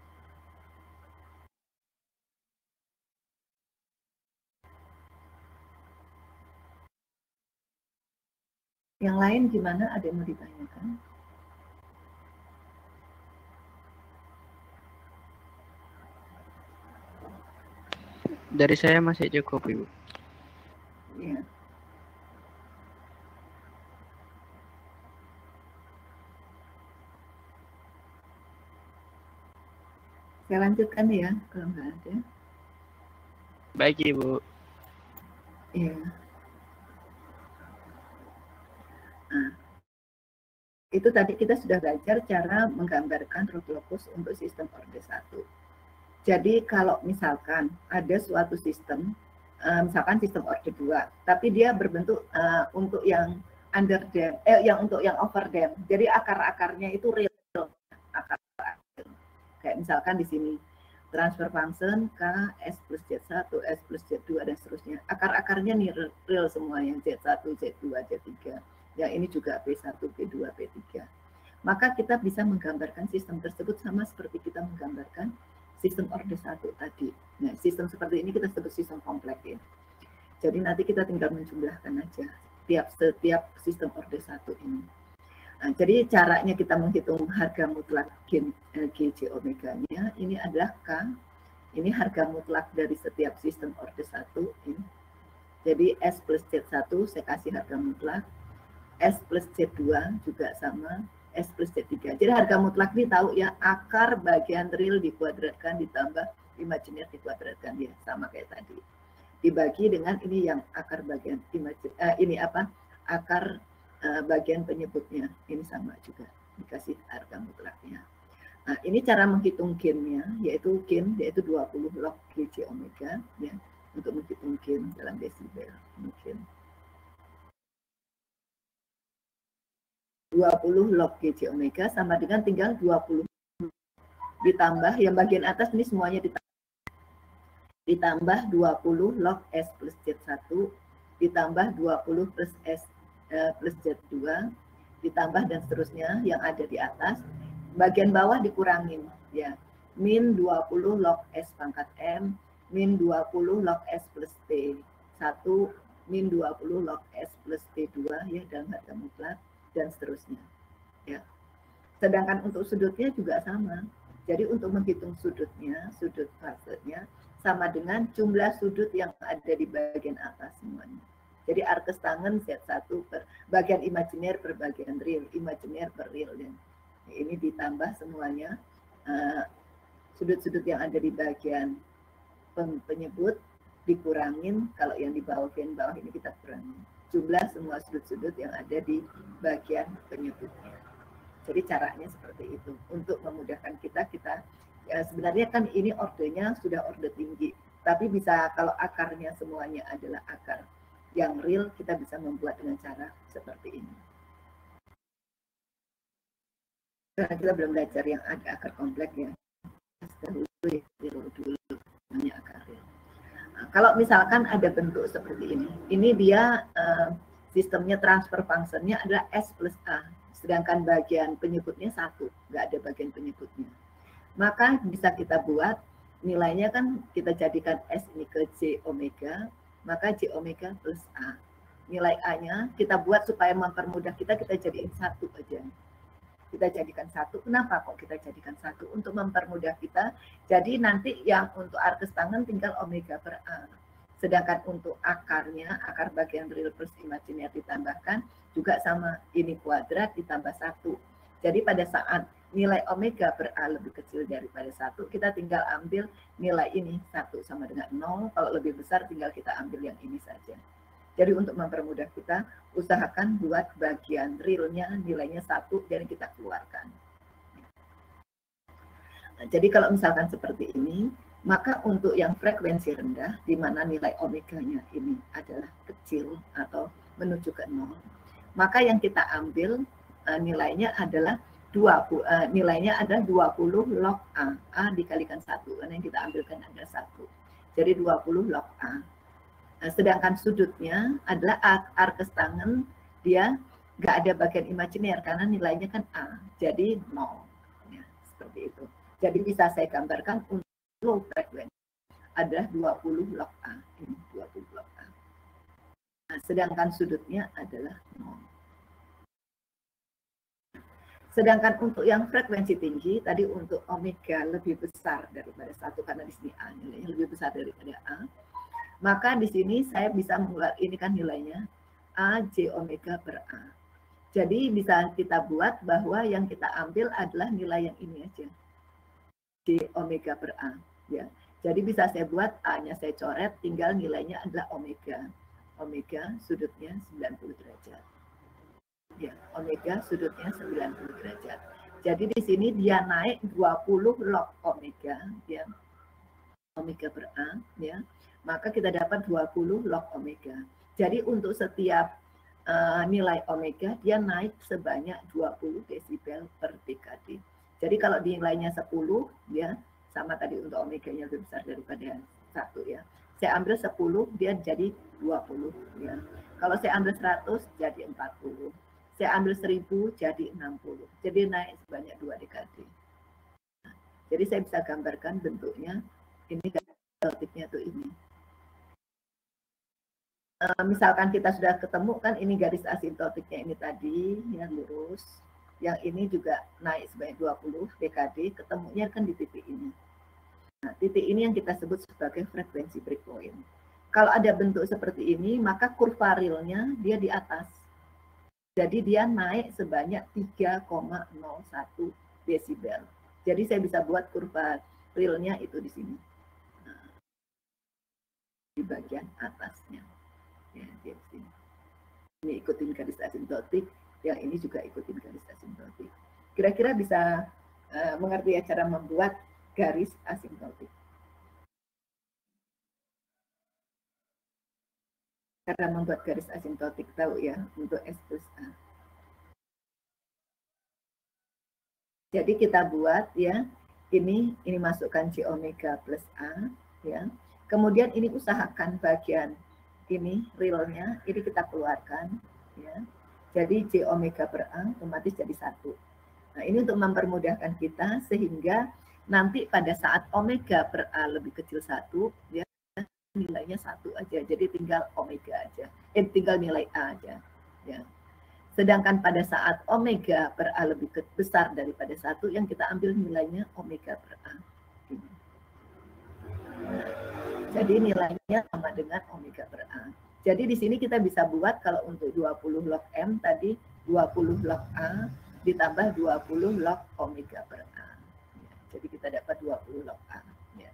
[SPEAKER 1] Yang lain gimana? Ada yang mau ditanyakan?
[SPEAKER 3] Dari saya masih cukup, Ibu.
[SPEAKER 1] Ya. Saya lanjutkan ya, kalau nggak ada.
[SPEAKER 3] Baik, Ibu.
[SPEAKER 1] Iya. Nah, itu tadi kita sudah belajar cara menggambarkan root locus untuk sistem orde 1. Jadi kalau misalkan ada suatu sistem, misalkan sistem orde 2, tapi dia berbentuk untuk yang under dam, untuk yang over dam. Jadi akar-akarnya itu real, akar. Kayak misalkan di sini transfer function K, S plus Z1, S plus Z2, dan seterusnya. Akar-akarnya nih real semuanya, Z1, Z2, Z3. Yang ini juga P1, P2, P3. Maka kita bisa menggambarkan sistem tersebut sama seperti kita menggambarkan sistem orde 1 tadi. Nah, sistem seperti ini kita sebut sistem kompleks ya. Jadi nanti kita tinggal menjumlahkan aja setiap sistem orde 1 ini. Nah, jadi caranya kita menghitung harga mutlak GJ omeganya, ini adalah K, ini harga mutlak dari setiap sistem orde 1 ini. Jadi S plus Z1 saya kasih harga mutlak, S plus Z2 juga sama, S plus Z3. Jadi harga mutlak ini tahu ya, akar bagian real dikuadratkan ditambah imajiner dikuadratkan ya, sama kayak tadi. Dibagi dengan ini yang akar bagian akar bagian penyebutnya, ini sama juga dikasih harga mutlaknya. Nah, ini cara menghitung gain-nya, yaitu 20 log GJ omega ya, untuk menghitung gain dalam desibel mungkin 20 log GJ omega sama dengan tinggal 20 ditambah yang bagian atas ini semuanya ditambah 20 log S plus Z1 ditambah 20 plus S plus Z2 ditambah dan seterusnya yang ada di atas. Bagian bawah dikurangin ya, min 20 log S pangkat M, min 20 log S plus P1, min 20 log S plus P2 ya dalam harga mutlak dan seterusnya ya. Sedangkan untuk sudutnya juga sama. Jadi untuk menghitung sudutnya, sudut fasenya sama dengan jumlah sudut yang ada di bagian atas semuanya. Jadi arkes tangen Z1 per bagian imajiner per bagian real, imajiner per real, dan ini ditambah semuanya sudut-sudut yang ada di bagian penyebut dikurangin, kalau yang di bawah ini kita kurangin jumlah semua sudut-sudut yang ada di bagian penyebutnya. Jadi caranya seperti itu untuk memudahkan kita ya, sebenarnya kan ini ordenya sudah orde tinggi, tapi bisa kalau akarnya semuanya adalah akar yang real, kita bisa membuat dengan cara seperti ini. Karena kita belum belajar yang ada akar kompleks ya. Dulu namanya akar real. Nah, kalau misalkan ada bentuk seperti ini dia sistemnya transfer functionnya adalah S plus A, sedangkan bagian penyebutnya 1, nggak ada bagian penyebutnya. Maka bisa kita buat nilainya kan kita jadikan S ini ke J omega, maka J omega plus A. Nilai A-nya kita buat supaya mempermudah kita jadikan 1 aja. Kita jadikan 1, kenapa kok kita jadikan 1? Untuk mempermudah kita, jadi nanti yang untuk arkes tangen tinggal omega per A. Sedangkan untuk akarnya, akar bagian real plus imajiner ditambahkan, juga sama, ini kuadrat ditambah 1. Jadi pada saat nilai omega per A lebih kecil daripada 1, kita tinggal ambil nilai ini, 1 sama dengan 0, kalau lebih besar tinggal kita ambil yang ini saja. Jadi untuk mempermudah kita, usahakan buat bagian realnya nilainya 1 dan kita keluarkan. Nah, jadi kalau misalkan seperti ini, maka untuk yang frekuensi rendah, di mana nilai omeganya ini adalah kecil atau menuju ke 0, maka yang kita ambil nilainya adalah 20 log A. A dikalikan 1, karena yang kita ambilkan ada 1. Jadi 20 log A. Nah, sedangkan sudutnya adalah arkes tangen, dia nggak ada bagian imajiner karena nilainya kan A, jadi 0. Ya, seperti itu. Jadi bisa saya gambarkan untuk low frequency adalah 20 log A. Ini 20 log A. Nah, sedangkan sudutnya adalah 0. Sedangkan untuk yang frekuensi tinggi, tadi untuk omega lebih besar daripada 1, karena di sini A nilainya lebih besar daripada A, maka di sini saya bisa mengeluarkan, ini kan nilainya A J omega per A. Jadi bisa kita buat bahwa yang kita ambil adalah nilai yang ini aja, J omega per A. Ya. Jadi bisa saya buat A-nya saya coret, tinggal nilainya adalah omega. Omega sudutnya 90 derajat. Ya, omega sudutnya 90 derajat. Jadi di sini dia naik 20 log omega, ya. Omega per A, ya. Maka kita dapat 20 log omega. Jadi untuk setiap nilai omega dia naik sebanyak 20 desibel per dekade. Jadi kalau nilainya 10, ya, sama tadi untuk omeganya lebih besar daripada 1, ya. Saya ambil 10, dia jadi 20, ya. Kalau saya ambil 100 jadi 40. Saya ambil 1000 jadi 60. Jadi naik sebanyak 2 dekade. Jadi saya bisa gambarkan bentuknya. Ini grafiknya tuh ini. Misalkan kita sudah ketemu kan ini garis asintotiknya ini tadi, ya, lurus. Yang ini juga naik sebanyak 20 dekade, ketemunya kan di titik ini. Nah, titik ini yang kita sebut sebagai frekuensi breakpoint. Kalau ada bentuk seperti ini, maka kurva realnya dia di atas. Jadi dia naik sebanyak 3,01 desibel. Jadi saya bisa buat kurva realnya itu di sini. Nah, di bagian atasnya. Ya, di sini. Ini ikutin garis asintotik, yang ini juga ikutin garis asintotik. Kira-kira bisa mengerti ya cara membuat garis asintotik. Cara membuat garis asintotik tahu ya, untuk S plus A. Jadi kita buat ya, ini masukkan J omega plus A, ya. Kemudian ini usahakan bagian ini realnya, ini kita keluarkan, ya. Jadi J omega per A otomatis jadi 1. Nah ini untuk mempermudahkan kita sehingga nanti pada saat omega per A lebih kecil 1, ya, nilainya 1 aja, jadi tinggal omega aja, tinggal nilai A aja, ya. Sedangkan pada saat omega per A lebih besar daripada 1, yang kita ambil nilainya omega per A. Ini. Nah, jadi nilainya sama dengan omega per A. Jadi di sini kita bisa buat kalau untuk 20 log M tadi 20 log A ditambah 20 log omega per A. Ya, jadi kita dapat 20 log A. Ya.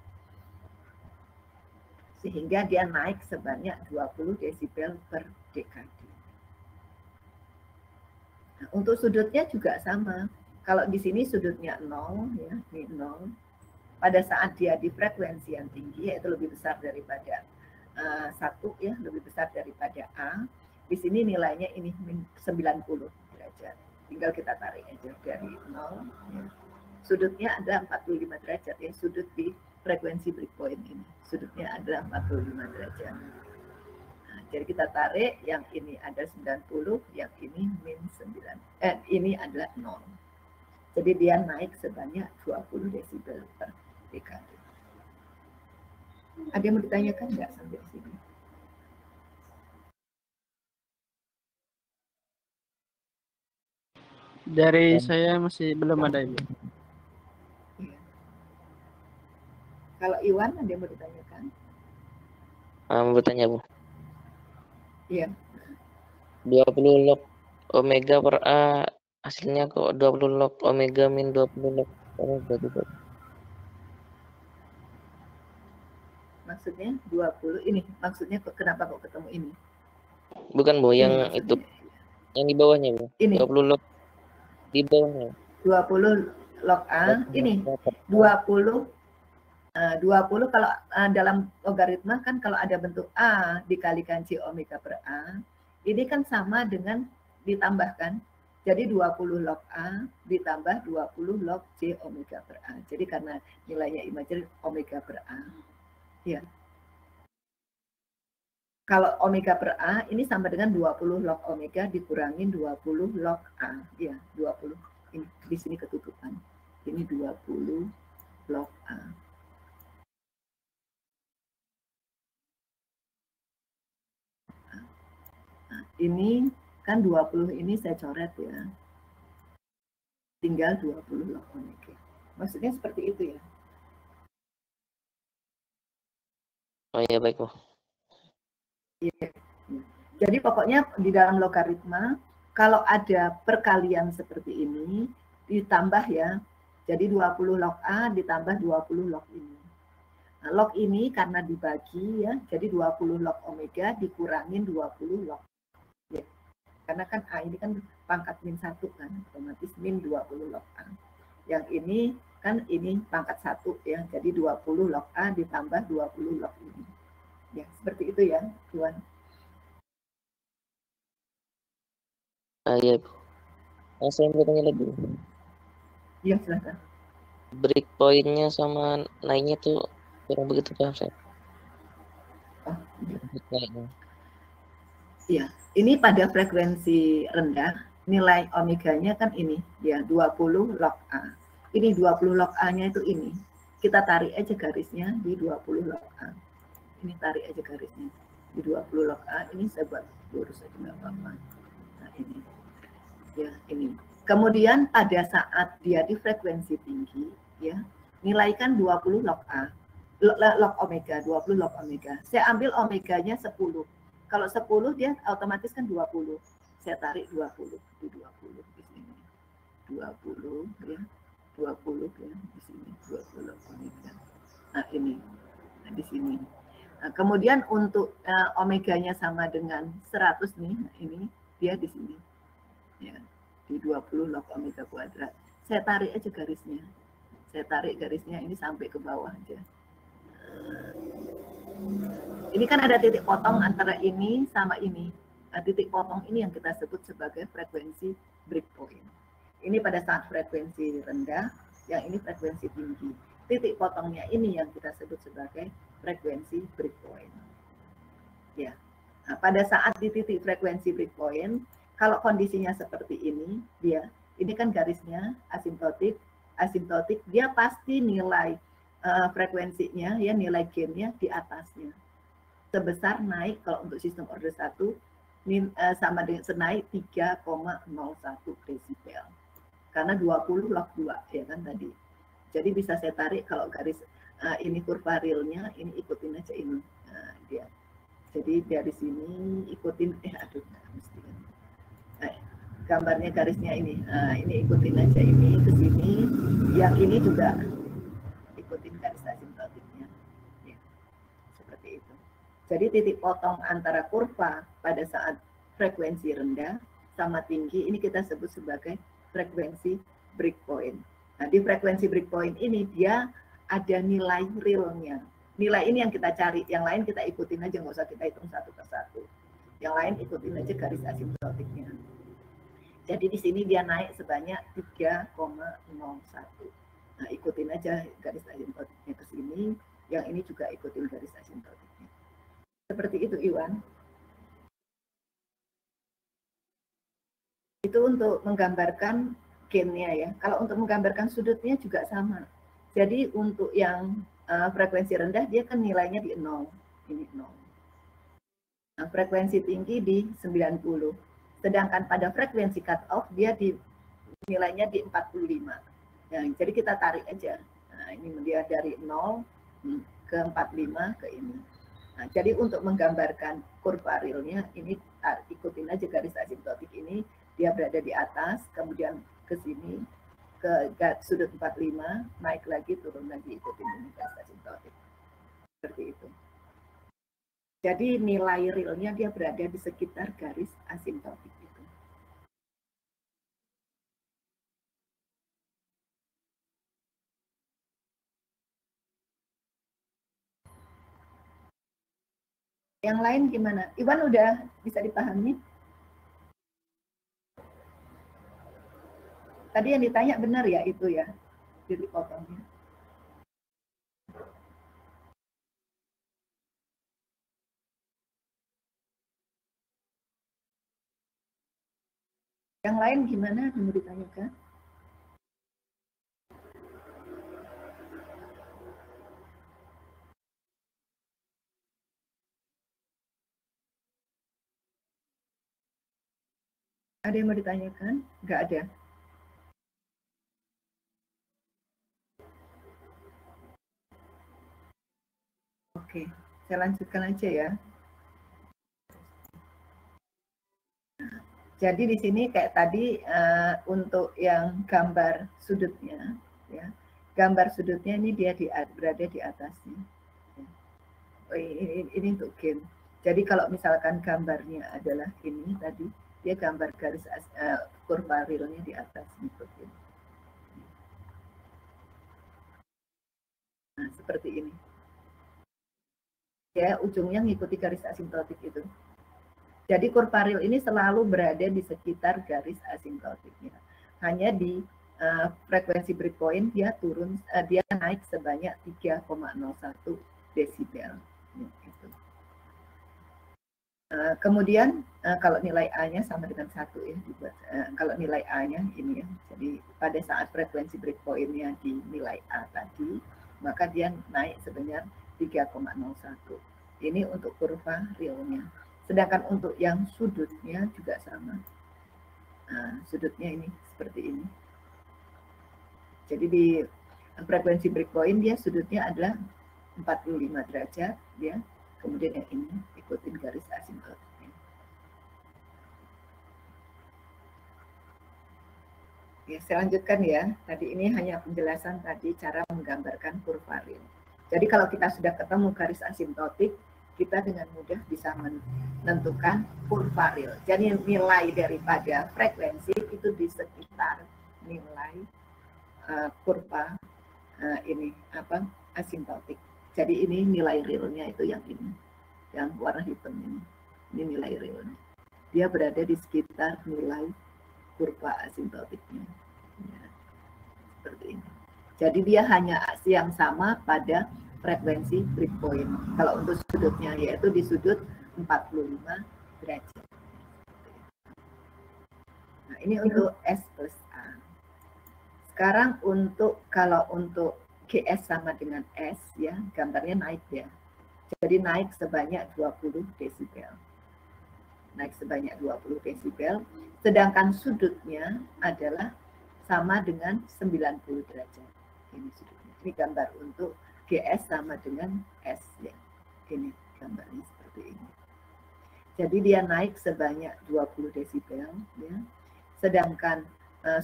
[SPEAKER 1] Sehingga dia naik sebanyak 20 desibel per dekade. Nah, untuk sudutnya juga sama. Kalau di sini sudutnya 0, ya, ini 0. Pada saat dia di frekuensi yang tinggi, yaitu lebih besar daripada 1, ya, lebih besar daripada A. Di sini nilainya ini 90 derajat. Tinggal kita tarik aja dari 0. Ya. Sudutnya ada 45 derajat, ya, sudut di frekuensi breakpoint ini. Sudutnya ada 45 derajat. Nah, jadi kita tarik, yang ini ada 90, yang ini min 9. Ini adalah 0. Jadi dia naik sebanyak 20 desibel per dekade. Ada yang mau ditanyakan nggak sampai sini?
[SPEAKER 3] Dari saya masih belum ada, Ibu.
[SPEAKER 1] Ya. Kalau Iwan ada yang mau ditanyakan?
[SPEAKER 4] Mau tanya, Bu.
[SPEAKER 1] Iya.
[SPEAKER 4] 20 log omega per A hasilnya kok 20 log omega min 20 log omega juga.
[SPEAKER 1] Maksudnya 20 ini, maksudnya kenapa kok ketemu ini?
[SPEAKER 4] Bukan, Bu, yang
[SPEAKER 1] Ini
[SPEAKER 4] itu. Yang di bawahnya, Bu.
[SPEAKER 1] Ini.
[SPEAKER 4] 20 log di bawahnya.
[SPEAKER 1] 20 log A, ini 20 kalau dalam logaritma kan kalau ada bentuk A dikalikan J omega per A, ini kan sama dengan ditambahkan. Jadi 20 log A ditambah 20 log J omega per A. Jadi karena nilainya imajiner omega per A. Ya. Kalau omega per A ini sama dengan 20 log omega dikurangin 20 log A. Ya, 20. Ini di sini ketutupan. Ini 20 log A. Nah, ini kan 20 ini saya coret ya. tinggal 20 log omega. Maksudnya seperti itu ya.
[SPEAKER 4] Oh iya, baik, Bu.
[SPEAKER 1] Jadi pokoknya di dalam logaritma, kalau ada perkalian seperti ini, ditambah ya, jadi 20 log A ditambah 20 log ini. Nah, log ini karena dibagi ya, jadi 20 log omega dikurangin 20 log. Ya. Karena kan A ini kan pangkat min 1 kan, otomatis min 20 log A. Yang ini kan ini pangkat 1 ya, jadi 20 log A ditambah 20 log ini. Ya, seperti itu ya, Tuan.
[SPEAKER 4] Iya, Bu. Saya mau tanya lagi.
[SPEAKER 1] Ya, silakan.
[SPEAKER 4] Break point-nya sama naiknya tuh kurang begitu paham saya.
[SPEAKER 1] Oh,
[SPEAKER 4] Naiknya.
[SPEAKER 1] iya, ini pada frekuensi rendah, nilai omeganya kan ini, ya 20 log A. Ini 20 log A-nya itu ini. Kita tarik aja garisnya di 20 log A. Ini tarik aja garisnya di 20 log A. Ini saya buat lurus aja nggak apa-apa. Nah, ini. Ya, ini. Kemudian pada saat dia di frekuensi tinggi, ya, nilai kan 20 log A. Log omega, 20 log omega. Saya ambil omeganya 10. Kalau 10 dia otomatis kan 20. Saya tarik 20 di 20 di sini. 20 ya. 20 ya di sini 20 omega. Nah, ini. Nah, di sini. Nah, kemudian untuk omeganya sama dengan 100 nih. Nah, ini dia di sini. Ya, di 20 log omega kuadrat. Saya tarik aja garisnya. Saya tarik garisnya ini sampai ke bawah aja. Ini kan ada titik potong antara ini sama ini. Nah, titik potong ini yang kita sebut sebagai frekuensi breakpoint. Ini pada saat frekuensi rendah, yang ini frekuensi tinggi. Titik potongnya ini yang kita sebut sebagai frekuensi breakpoint. Ya. Nah, pada saat di titik frekuensi breakpoint, kalau kondisinya seperti ini, ini kan garisnya asimptotik, dia pasti nilai frekuensinya, ya nilai gainnya di atasnya. Sebesar naik kalau untuk sistem order 1 sama dengan senaik 3,01 desibel. Karena 20 log 2 ya kan tadi. Jadi bisa saya tarik kalau garis ini kurva realnya, ini ikutin aja ini. Dia. Jadi dari sini ikutin mesti kan. Gambarnya garisnya ini. Ini ikutin aja ini ke sini. Yang ini juga ikutin garis asimptotiknya. Ya. Seperti itu. Jadi titik potong antara kurva pada saat frekuensi rendah sama tinggi ini kita sebut sebagai frekuensi breakpoint. Nah, di frekuensi breakpoint ini dia ada nilai realnya. Nilai ini yang kita cari, yang lain kita ikutin aja, nggak usah kita hitung satu persatu. Yang lain ikutin aja garis asimptotiknya. Jadi di sini dia naik sebanyak 3,01. Nah, ikutin aja garis asimptotiknya ke sini, yang ini juga ikutin garis asimptotiknya. Seperti itu, Iwan. Itu untuk menggambarkan gain-nya ya. Kalau untuk menggambarkan sudutnya juga sama. Jadi untuk yang frekuensi rendah dia kan nilainya di 0. Ini 0. Nah, frekuensi tinggi di 90. Sedangkan pada frekuensi cut off dia di nilainya di 45. Nah, jadi kita tarik aja. Nah, ini dia dari 0 ke 45 ke ini. Nah, jadi untuk menggambarkan kurva realnya ini ikutin aja garis asimptotik ini, dia berada di atas, kemudian ke sini ke sudut 45, naik lagi, turun lagi, ikutin ini garis asimptotik. Seperti itu. Jadi nilai realnya dia berada di sekitar garis asimptotik itu. Yang lain gimana? Iwan udah bisa dipahami? Tadi yang ditanya benar ya itu ya, titik potongnya. Yang lain gimana? Mau ditanyakan? Ada yang mau ditanyakan? Nggak ada. Oke, saya lanjutkan aja ya. Jadi di sini kayak tadi untuk yang gambar sudutnya, ya, gambar sudutnya ini dia berada di atasnya. Oh, ini untuk game. Jadi kalau misalkan gambarnya adalah ini tadi, dia gambar garis kurva realnya di atas ngikutin. Nah, seperti ini. Ya, ujungnya ngikuti garis asimptotik itu. Jadi kurva real ini selalu berada di sekitar garis asimptotiknya. Hanya di frekuensi breakpoint dia turun, dia naik sebanyak 3,01 desibel. Gitu. Kemudian kalau nilai A-nya sama dengan 1 ya, dibuat, kalau nilai A-nya ini ya, jadi pada saat frekuensi breakpoint-nya di nilai A tadi, maka dia naik sebanyak 3,01. Ini untuk kurva realnya. Sedangkan untuk yang sudutnya juga sama. Nah, sudutnya ini seperti ini. Jadi di frekuensi breakpoint dia sudutnya adalah 45 derajat ya. Kemudian yang ini ikutin garis asimptotiknya. Ya, saya lanjutkan ya. Tadi ini hanya penjelasan tadi cara menggambarkan kurva real. Jadi kalau kita sudah ketemu garis asimptotik, kita dengan mudah bisa menentukan kurva real. Jadi nilai daripada frekuensi itu di sekitar nilai kurva ini apa asimptotik. Jadi ini nilai realnya itu yang ini, yang warna hitam ini. Ini nilai realnya. Dia berada di sekitar nilai kurva asimptotiknya. Ya, seperti ini. Jadi dia hanya yang sama pada frekuensi breakpoint. Kalau untuk sudutnya yaitu di sudut 45 derajat. Nah, ini untuk S plus A. Sekarang untuk kalau untuk GS sama dengan S ya, gambarnya naik ya. Jadi naik sebanyak 20 desibel. Naik sebanyak 20 desibel, sedangkan sudutnya adalah sama dengan 90 derajat. Ini sudutnya. Ini gambar untuk GS sama dengan S ya. Ini gambarnya seperti ini. Jadi dia naik sebanyak 20 desibel ya. Sedangkan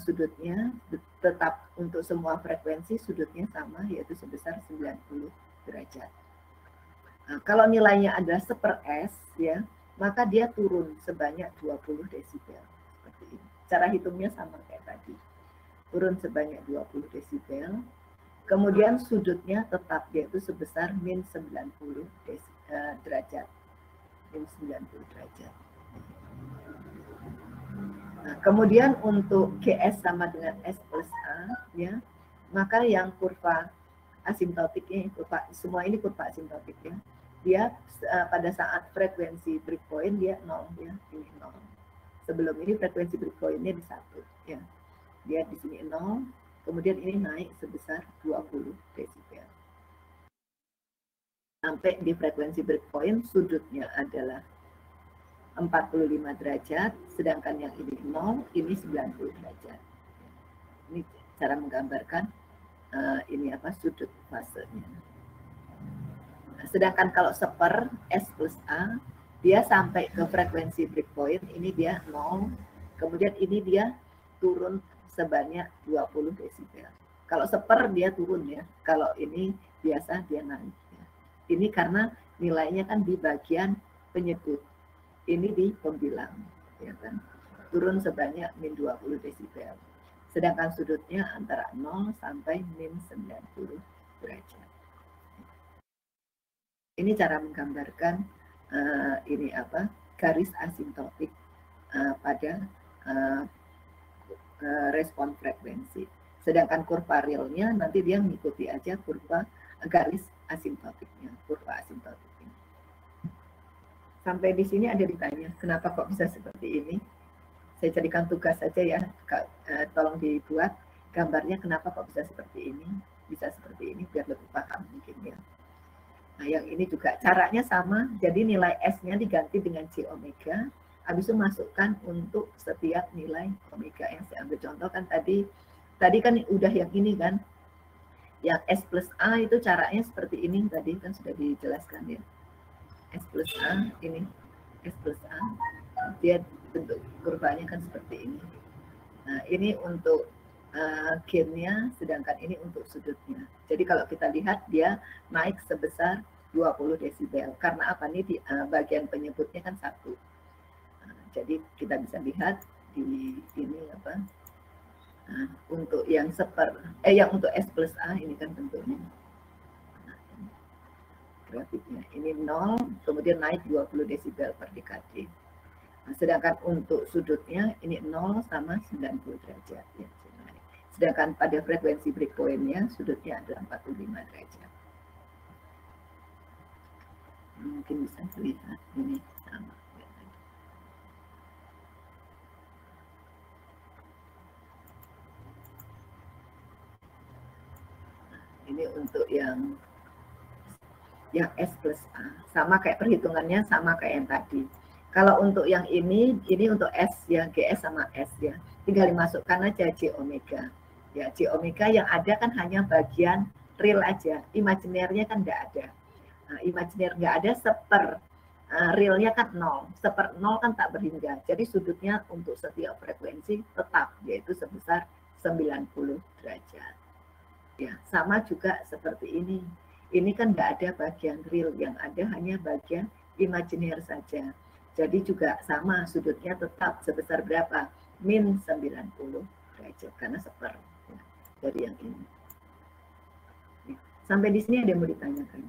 [SPEAKER 1] sudutnya tetap untuk semua frekuensi sudutnya sama yaitu sebesar 90 derajat. Nah, kalau nilainya adalah 1/S ya, maka dia turun sebanyak 20 desibel seperti ini. Cara hitungnya sama kayak tadi. Turun sebanyak 20 desibel. Kemudian sudutnya tetap yaitu sebesar min 90 derajat. Min 90 derajat. Nah, kemudian untuk GS sama dengan S plus A, ya, maka yang kurva asimptotiknya, semua ini kurva asimptotik ya, dia pada saat frekuensi breakpoint dia 0 ya, ini 0. Sebelum ini frekuensi breakpointnya di 1 ya, dia di sini 0, kemudian ini naik sebesar 20 desibel. Sampai di frekuensi breakpoint sudutnya adalah 45 derajat, sedangkan yang ini 0, ini 90 derajat. Ini cara menggambarkan ini apa sudut fasenya. Nah, sedangkan kalau seper S plus A, dia sampai ke frekuensi breakpoint, ini dia 0, kemudian ini dia turun sebanyak 20 desibel. Kalau seper dia turun ya, kalau ini biasa dia naik. Ya. Ini karena nilainya kan di bagian penyebut. Ini di pembilang, ya kan, turun sebanyak min 20 desibel. Sedangkan sudutnya antara 0 sampai min 90 derajat. Ini cara menggambarkan ini apa garis asimptotik pada respon frekuensi. Sedangkan kurva realnya nanti dia mengikuti aja kurva garis asimptotiknya, kurva asimptotiknya. Sampai di sini ada ditanya, kenapa kok bisa seperti ini? Saya jadikan tugas saja ya, tolong dibuat gambarnya kenapa kok bisa seperti ini, biar lebih paham mungkin ya. Nah yang ini juga caranya sama, jadi nilai S-nya diganti dengan J omega, habis itu masukkan untuk setiap nilai omega yang saya ambil contoh kan tadi kan udah yang ini kan, Yang S plus A itu caranya seperti ini, tadi kan sudah dijelaskan ya. S plus A ini, S plus A, dia bentuk kurvanya kan seperti ini. Nah, ini untuk gain-nya, sedangkan ini untuk sudutnya. Jadi kalau kita lihat dia naik sebesar 20 desibel. Karena apa nih, di bagian penyebutnya kan 1. Jadi kita bisa lihat di ini apa, untuk yang yang untuk S plus A ini kan bentuknya. Grafiknya ini 0, kemudian naik 20 desibel per dekade. Nah, sedangkan untuk sudutnya ini 0 sama 90 derajat. Ya, sedangkan pada frekuensi breakpoint-nya sudutnya adalah 45 derajat. Mungkin bisa dilihat ini sama. Nah, ini untuk yang S plus A, sama kayak perhitungannya sama kayak yang tadi. Kalau untuk yang ini untuk S ya, GS sama S ya, tinggal dimasukkan aja J omega. Ya, J omega yang ada kan hanya bagian real aja, imajinernya kan nggak ada. Nah, imajiner nggak ada, seper realnya kan 0, seper 0 kan tak berhingga. Jadi sudutnya untuk setiap frekuensi tetap, yaitu sebesar 90 derajat. Ya, sama juga seperti ini. Ini kan nggak ada bagian real, yang ada hanya bagian imajiner saja. Jadi juga sama, sudutnya tetap sebesar berapa? Min 90 derajat, karena seper ya, dari yang ini. Ya, sampai di sini ada yang mau ditanyakan?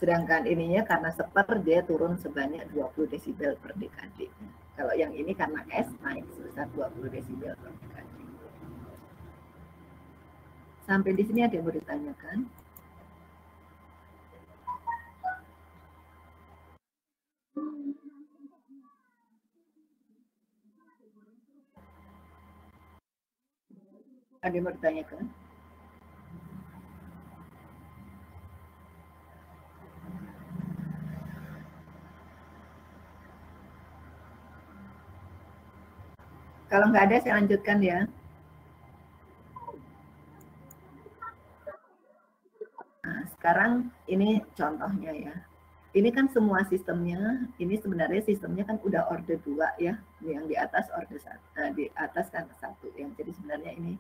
[SPEAKER 1] Sedangkan ininya karena seper, dia turun sebanyak 20 desibel per dekade. Kalau yang ini karena S naik sebesar 20 desibel per dekade. Sampai di sini ada yang mau ditanyakan? Ada yang mau ditanyakan? Kalau nggak ada, saya lanjutkan ya. Nah, sekarang ini contohnya ya. Ini kan semua sistemnya, ini sebenarnya sistemnya kan udah order 2 ya, yang di atas order 1, di atas kan 1 ya. Jadi sebenarnya ini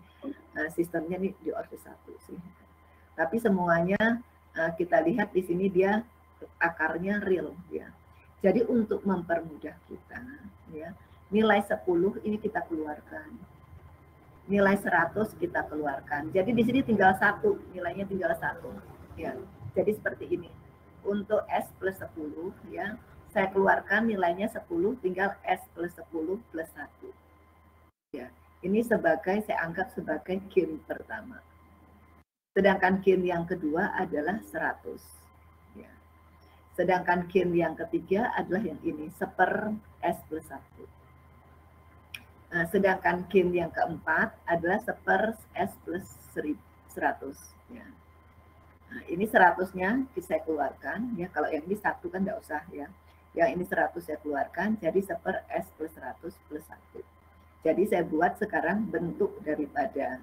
[SPEAKER 1] sistemnya nih di order 1 sih. Tapi semuanya kita lihat di sini dia akarnya real ya. Jadi untuk mempermudah kita ya, nilai 10 ini kita keluarkan. Nilai 100 kita keluarkan. Jadi di sini tinggal 1, nilainya tinggal 1 ya. Jadi seperti ini. Untuk S plus 10 ya, saya keluarkan nilainya 10, tinggal S plus 10 plus 1 ya. Ini sebagai, saya anggap sebagai gain pertama. Sedangkan gain yang kedua adalah 100 ya. Sedangkan gain yang ketiga adalah yang ini, seper S plus 1. Nah, sedangkan gain yang keempat adalah seper S plus 100 ya. Nah, ini 100-nya saya keluarkan ya. Kalau yang ini 1 kan enggak usah ya. Yang ini 100 saya keluarkan, jadi seper S plus 100 plus 1. Jadi saya buat sekarang bentuk daripada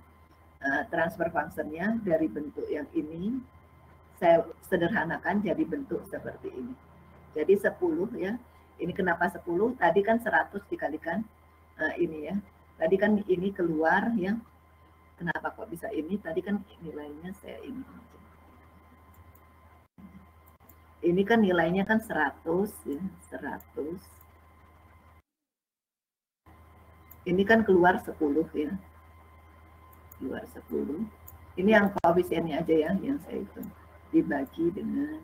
[SPEAKER 1] transfer function-nya dari bentuk yang ini saya sederhanakan jadi bentuk seperti ini. Jadi 10 ya. Ini kenapa 10? Tadi kan 100 dikalikan ini ya. Tadi kan ini keluar ya. Kenapa kok bisa ini? Tadi kan nilainya saya ini. Ini kan nilainya kan 100 ya, 100. Ini kan keluar 10 ya. Keluar 10. Ini yang koefisiennya aja ya yang saya hitung. Dibagi dengan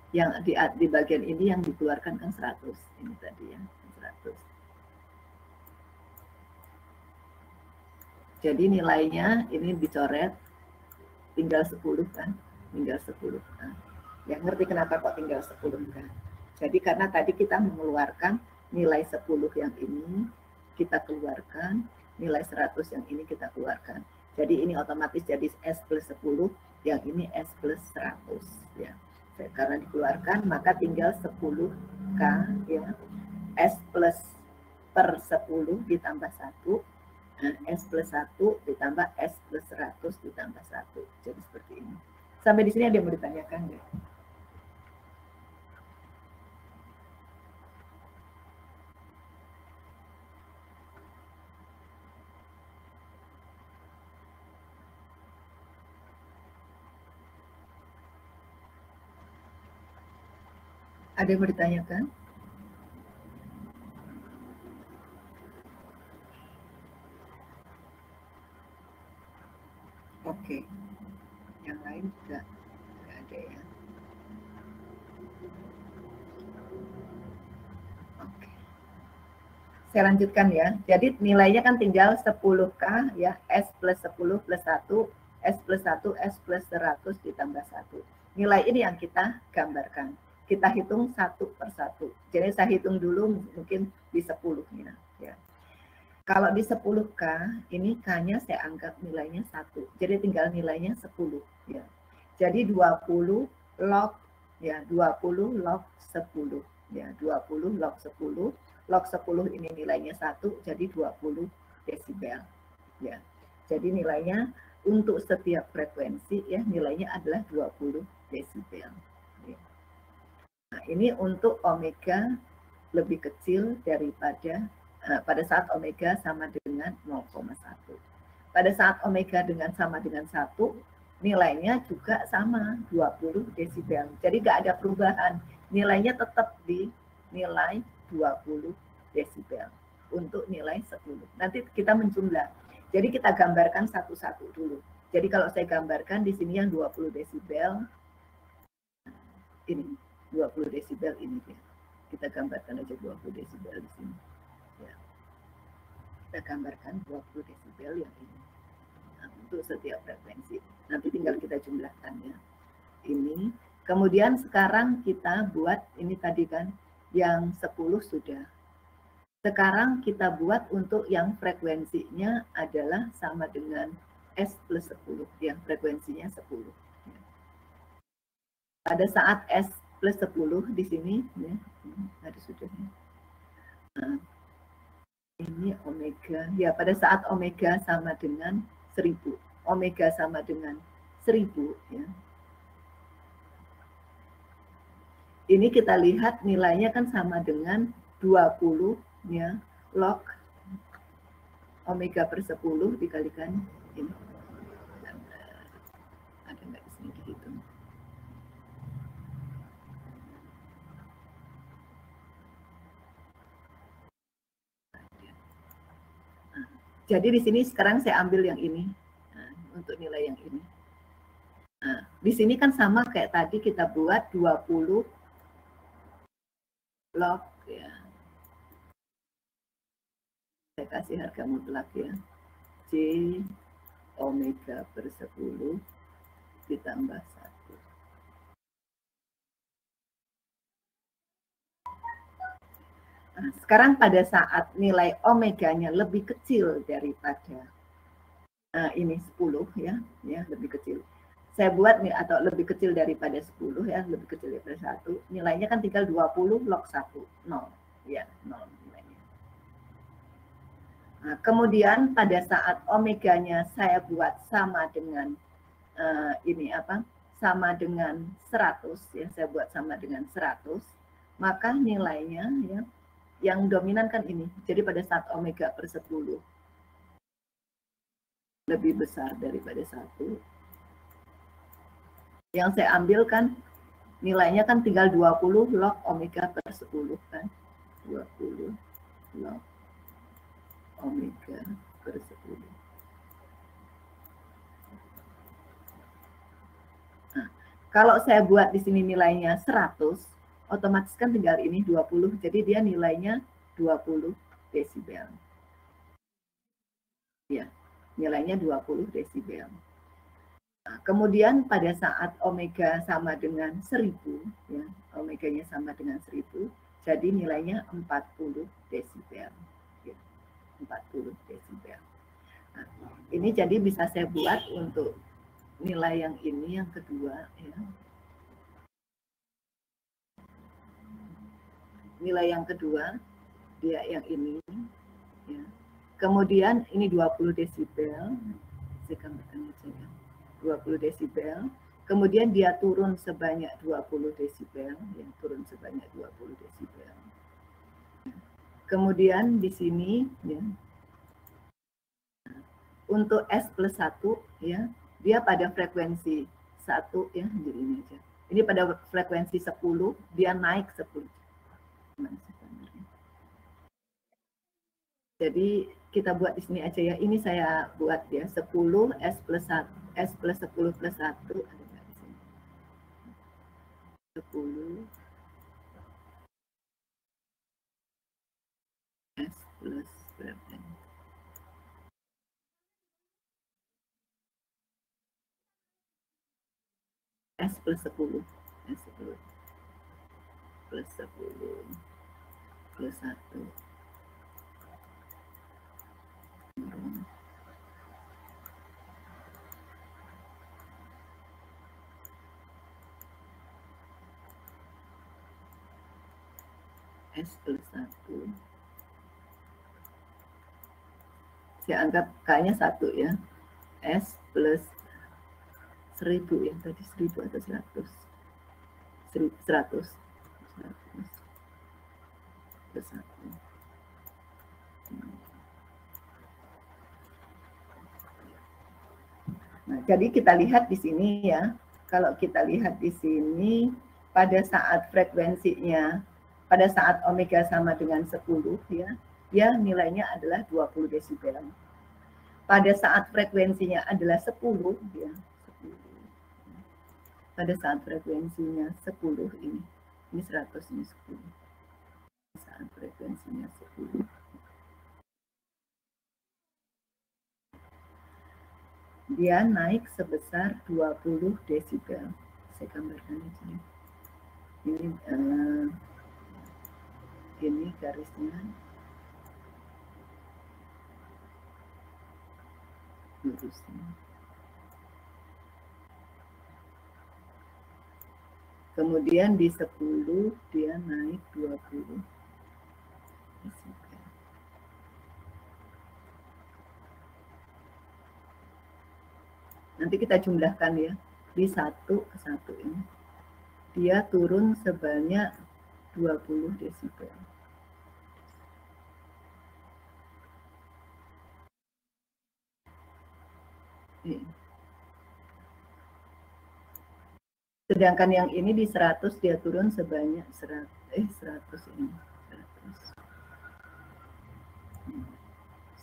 [SPEAKER 1] yang di bagian ini yang dikeluarkan kan 100. Ini tadi ya, 100. Jadi nilainya ini dicoret tinggal 10 kan, tinggal 10. Nah, yang ngerti kenapa kok tinggal 10 kan? Jadi karena tadi kita mengeluarkan nilai 10 yang ini kita keluarkan, nilai 100 yang ini kita keluarkan. Jadi ini otomatis jadi S plus 10, yang ini S plus 100 ya. Karena dikeluarkan maka tinggal 10K ya. S plus per 10 ditambah 1, S plus 1 ditambah S plus 100 Sampai di sini ada yang mau ditanyakan nggak? Ada yang mau ditanyakan? Oke. Yang lain juga nggak ada ya. Oke. Saya lanjutkan ya. Jadi nilainya kan tinggal 10K ya, S plus 10 plus 1, S plus 1, S plus 100 ditambah 1. Nilai ini yang kita gambarkan. Kita hitung satu per satu. Jadi saya hitung dulu mungkin di 10-nya. Ya. Kalau di 10K, ini K-nya saya anggap nilainya 1. Jadi tinggal nilainya 10. Ya. Jadi 20 log, ya 20 log 10. Ya, 20 log 10. Log 10 ini nilainya 1, jadi 20 desibel. Ya. Jadi nilainya untuk setiap frekuensi, ya nilainya adalah 20 desibel. Ya. Nah, ini untuk omega lebih kecil daripada pada saat omega sama dengan 0,1. Pada saat omega sama dengan 1, nilainya juga sama, 20 desibel. Jadi nggak ada perubahan. Nilainya tetap di nilai 20 desibel untuk nilai 10. Nanti kita menjumlah. Jadi kita gambarkan satu-satu dulu. Jadi kalau saya gambarkan di sini yang 20 desibel, ini 20 desibel ini ya. Kita gambarkan aja 20 desibel di sini. Ya. Kita gambarkan 20 desibel yang ini. Nah, untuk setiap frekuensi. Nanti tinggal kita jumlahkan ya. Ini. Kemudian sekarang kita buat, ini tadi kan, yang 10 sudah. Sekarang kita buat untuk yang frekuensinya adalah sama dengan S plus 10. Yang frekuensinya 10. Ya. Pada saat S plus 10 di sini, ya, ada sudahnya. Nah, ini omega, ya pada saat omega sama dengan 1000. Omega sama dengan 1000, ya. Ini kita lihat nilainya kan sama dengan 20 ya, log omega per 10 dikalikan ini. Ada nggak di sini dihitung? Jadi di sini sekarang saya ambil yang ini, nah, untuk nilai yang ini. Nah, di sini kan sama kayak tadi kita buat 20 log ya. Saya kasih harga mutlak ya. C omega per 10 ditambah 1. Nah, sekarang pada saat nilai omeganya lebih kecil daripada ini 10 ya, lebih kecil. Saya buat nih atau lebih kecil daripada 10 ya, lebih kecil daripada 1. Nilainya kan tinggal 20 log 1, 0 ya, 0 nilainya. Nah, kemudian pada saat omeganya saya buat sama dengan ini apa? Sama dengan 100 ya, saya buat sama dengan 100, maka nilainya ya yang dominan kan ini. Jadi pada saat omega per 10 lebih besar daripada 1, yang saya ambil kan nilainya kan tinggal 20 log omega per 10 kan. 20 log omega per 10. Nah, kalau saya buat di sini nilainya 100, otomatis kan tinggal ini 20, jadi dia nilainya 20 desibel. Ya, nilainya 20 desibel. Nah, kemudian pada saat omega sama dengan 1000, ya, omeganya sama dengan 1000, jadi nilainya 40 desibel. Ya, 40 desibel. Nah, ini jadi bisa saya buat untuk nilai yang ini, yang kedua, ya. Nilai yang kedua, dia yang ini, ya. Kemudian ini 20 desibel, saya gambarkan aja ya. 20 desibel, kemudian dia turun sebanyak 20 desibel, ya, turun sebanyak 20 desibel. Kemudian di sini, ya, untuk S plus 1, ya, dia pada frekuensi 1, ya, jadi ini aja. Ini pada frekuensi 10, dia naik 10. Jadi kita buat di sini aja ya. Ini saya buat ya 10 S plus 1, S plus 10 plus 1 ada nggak di sini? 10 S plus berapa? S plus 10, S 10 plus 10 plus 1. S plus 1. Saya anggap kayaknya 1 ya. S plus 1000 ya, tadi 1000 atau 100. 100. 100 plus 1. Nah, jadi kita lihat di sini ya. Kalau kita lihat di sini pada saat frekuensinya, pada saat omega sama dengan 10 ya, dia nilainya adalah 20 desibel. Pada saat frekuensinya adalah 10 ya, 10. Pada saat frekuensinya 10 ini 100, ini 10. Saat frekuensinya 10. Dia naik sebesar 20 desibel. Saya gambarkan aja. Ini garisnya. Lurusnya. Kemudian di 10 dia naik 20 desibel. Nanti kita jumlahkan ya, di 1 ke 1 ini. Dia turun sebanyak 20 desibel. Sedangkan yang ini di 100 dia turun sebanyak 100 ini. 100.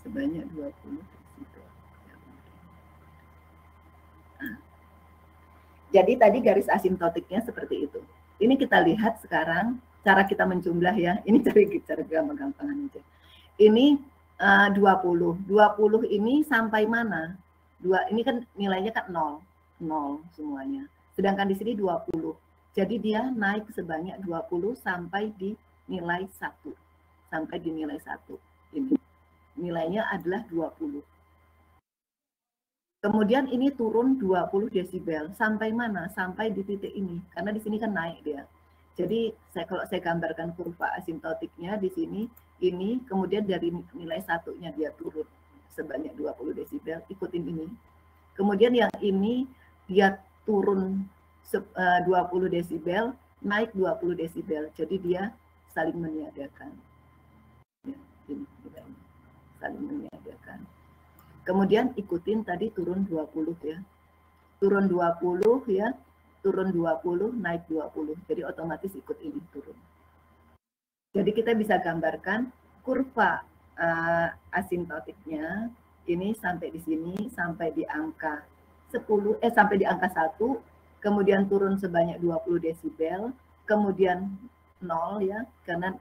[SPEAKER 1] Sebanyak 20 desibel. Jadi tadi garis asimptotiknya seperti itu. Ini kita lihat sekarang cara kita menjumlah ya. Ini cara gampang-gampangan aja. Ini 20. 20 ini sampai mana? Ini kan nilainya kan 0. 0 semuanya. Sedangkan di sini 20. Jadi dia naik sebanyak 20 sampai di nilai 1. Sampai di nilai 1. Ini. Nilainya adalah 20. Kemudian ini turun 20 desibel. Sampai mana? Sampai di titik ini. Karena di sini kan naik dia. Jadi kalau saya gambarkan kurva asimptotiknya di sini, ini kemudian dari nilai 1-nya dia turun sebanyak 20 desibel. Ikutin ini. Kemudian yang ini dia turun 20 desibel, naik 20 desibel. Jadi dia saling meniadakan. Ya, ini nilainya. Saling meniadakan. Kemudian ikutin tadi turun 20 ya. Turun 20 ya, turun 20, naik 20. Jadi otomatis ikut ini turun. Jadi kita bisa gambarkan kurva asimptotiknya ini sampai di sini, sampai di angka 10, sampai di angka 1, kemudian turun sebanyak 20 desibel, kemudian 0 ya, karena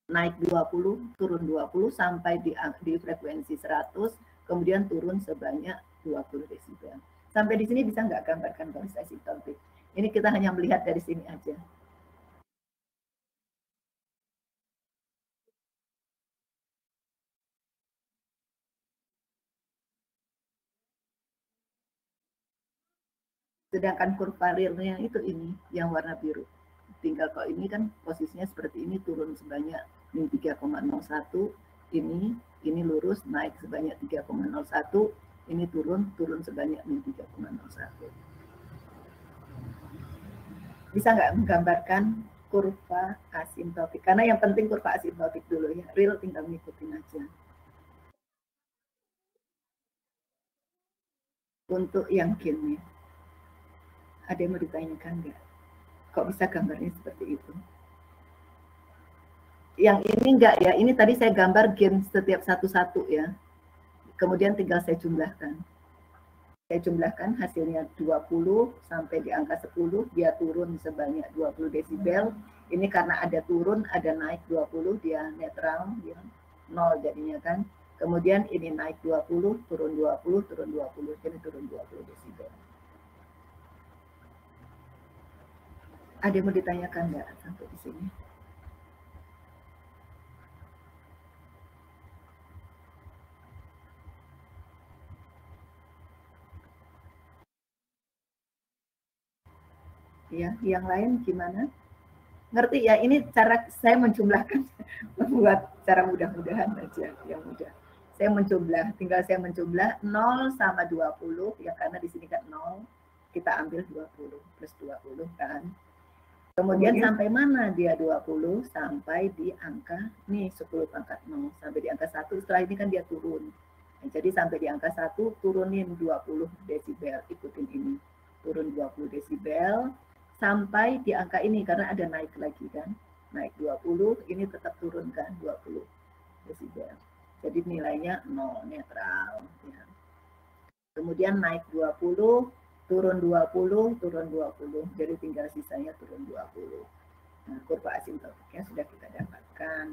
[SPEAKER 1] naik 20, turun 20 sampai di frekuensi 100, kemudian turun sebanyak 20 desibel. Sampai di sini bisa nggak gambarkan garis asimptotik? Ini kita hanya melihat dari sini aja. Sedangkan kurva realnya itu ini, yang warna biru. Tinggal kalau ini kan posisinya seperti ini, turun sebanyak 3,01, ini lurus naik sebanyak 3,01, ini turun sebanyak 3,01. Bisa nggak menggambarkan kurva asimptotik? Karena yang penting kurva asimptotik dulu ya. Real tinggal ngikutin aja. Untuk yang gini, ada yang mau ditanyakan nggak? Kok bisa gambarnya seperti itu? Yang ini enggak ya, ini tadi saya gambar gen setiap satu-satu ya. Kemudian tinggal saya jumlahkan. Saya jumlahkan hasilnya 20 sampai di angka 10, dia turun sebanyak 20 desibel. Ini karena ada turun, ada naik 20, dia netral, dia 0 jadinya kan. Kemudian ini naik 20, turun 20, turun 20, jadi turun 20 desibel. Ada yang mau ditanyakan nggak sampai di sini? Ya, yang lain gimana? Ngerti ya, ini cara saya menjumlahkan, membuat cara mudah-mudahan aja, yang mudah. Saya menjumlah, tinggal saya menjumlah 0 sama 20, ya karena di sini kan 0, kita ambil 20 plus 20 kan. Kemudian sampai mana dia 20? Sampai di angka, nih 10 pangkat 0, sampai di angka 1, setelah ini kan dia turun. Nah, jadi sampai di angka 1, turunin 20 desibel, ikutin ini. Turun 20 desibel, sampai di angka ini, karena ada naik lagi kan. Naik 20, ini tetap turun kan, 20 desibel. Jadi nilainya 0, netral. Ya. Kemudian naik 20, turun 20, turun 20. Jadi tinggal sisanya turun 20. Nah, kurva asimptotiknya sudah kita dapatkan.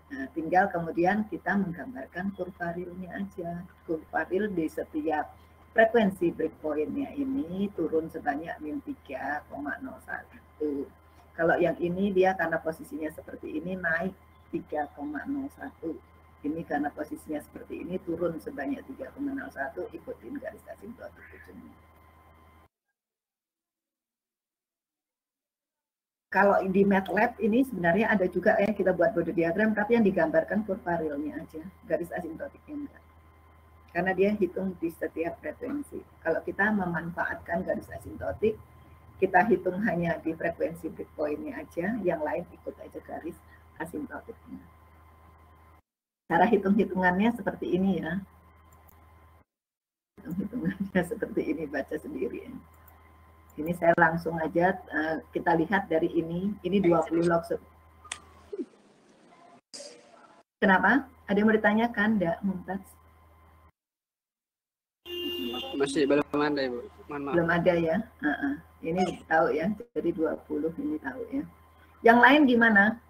[SPEAKER 1] Nah, tinggal kemudian kita menggambarkan kurva realnya aja. Kurva real di setiap frekuensi breakpoint-nya ini turun sebanyak min 3,01. Kalau yang ini dia karena posisinya seperti ini naik 3,01. Ini karena posisinya seperti ini turun sebanyak 3,01, ikutin garis asimptotik ujungnya. Kalau di MATLAB ini sebenarnya ada juga yang kita buat body diagram, tapi yang digambarkan kurva realnya aja, garis asimptotiknya enggak. Karena dia hitung di setiap frekuensi. Kalau kita memanfaatkan garis asimptotik, kita hitung hanya di frekuensi breakpoint-nya aja, yang lain ikut aja garis asimptotiknya. Cara hitung-hitungannya seperti ini ya. Hitung-hitungannya seperti ini, baca sendiri ya. Ini saya langsung aja, kita lihat dari ini 20 log. Kenapa? Ada yang mau ditanyakan? Enggak, Mumtaz?
[SPEAKER 3] Masih belum ada, Ibu. Mohon maaf.
[SPEAKER 1] Belum ada ya? Ini tahu ya, jadi 20 ini tahu ya. Yang lain gimana?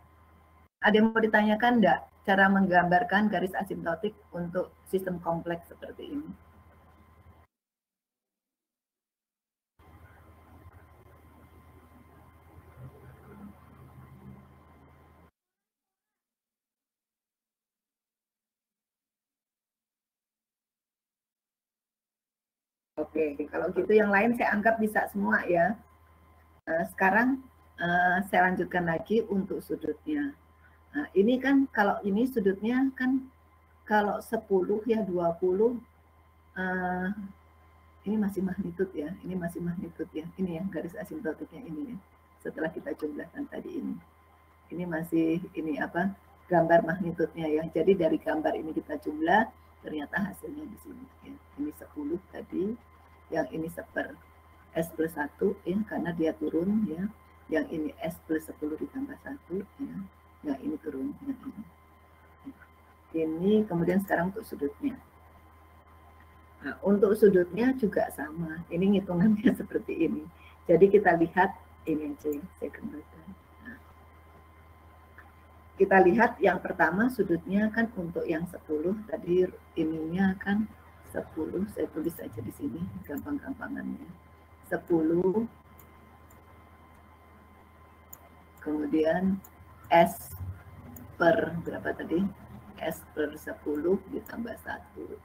[SPEAKER 1] Ada yang mau ditanyakan enggak? Cara menggambarkan garis asimptotik untuk sistem kompleks seperti ini. Oke, kalau gitu yang lain saya anggap bisa semua ya. Sekarang saya lanjutkan lagi untuk sudutnya. Nah, ini kan kalau ini sudutnya kan kalau 10 ya 20 ini masih magnitude ya. Ini masih magnitude ya. Ini yang garis asimptotiknya ini ya. Setelah kita jumlahkan tadi ini. Ini masih ini apa? Gambar magnitudenya ya. Jadi dari gambar ini kita jumlah, ternyata hasilnya di sini ya. Ini 10 tadi, yang ini seper S plus 1 ya karena dia turun ya. Yang ini S plus 10 ditambah 1 ya. Yang ini turun yang ini. Ini kemudian sekarang untuk sudutnya. Nah, untuk sudutnya juga sama. Ini ngitungannya seperti ini. Jadi kita lihat ini aja yang saya kembangkan. Nah, kita lihat yang pertama sudutnya kan untuk yang 10 tadi ininya kan 10, saya tulis aja di sini gampang-gampangannya. 10 kemudian S per berapa tadi? S per 10 ditambah 1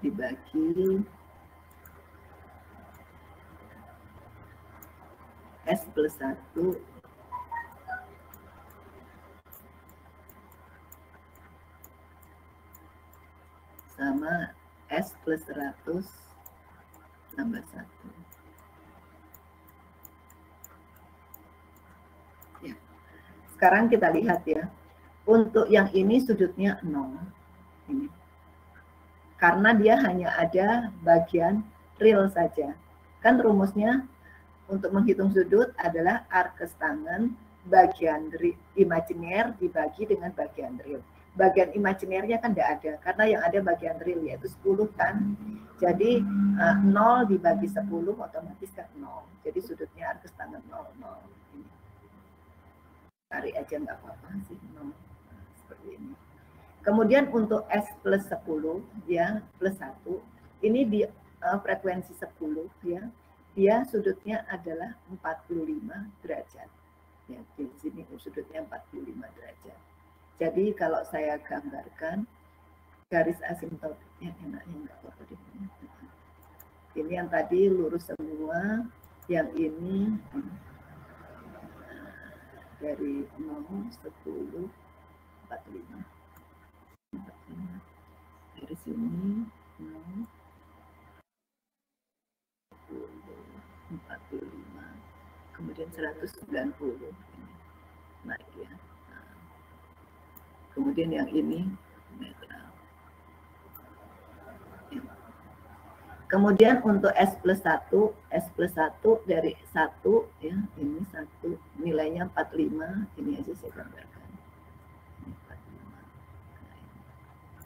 [SPEAKER 1] dibagi S plus 1 sama S plus 100 tambah 1. Ya. Sekarang kita lihat ya. Untuk yang ini sudutnya 0. Ini. Karena dia hanya ada bagian real saja. Kan rumusnya untuk menghitung sudut adalah arcus tangen bagian imajiner dibagi dengan bagian real. Bagian imajinernya kan tidak ada, karena yang ada bagian real yaitu 10 kan. Jadi 0 dibagi 10 otomatis kan 0. Jadi sudutnya arcus tangen 0, 0. Ini. Tarik aja nggak apa-apa sih, 0. Nah, seperti ini. Kemudian untuk S plus 10, ya, plus 1, ini di frekuensi 10, ya, dia sudutnya adalah 45 derajat. Ya, di sini sudutnya 45 derajat. Jadi kalau saya gambarkan garis asimptotiknya enaknya nggak apa-apa deh. Ini yang tadi lurus semua, yang ini dari 0, 10, 45. Dari sini 0, 10, 45, kemudian 190 naik ya. Nah, kemudian yang ini netral. Ya. Kemudian untuk S plus 1 dari 1 ya, ini 1 nilainya 45, ini aja saya gambarkan. Ini 45.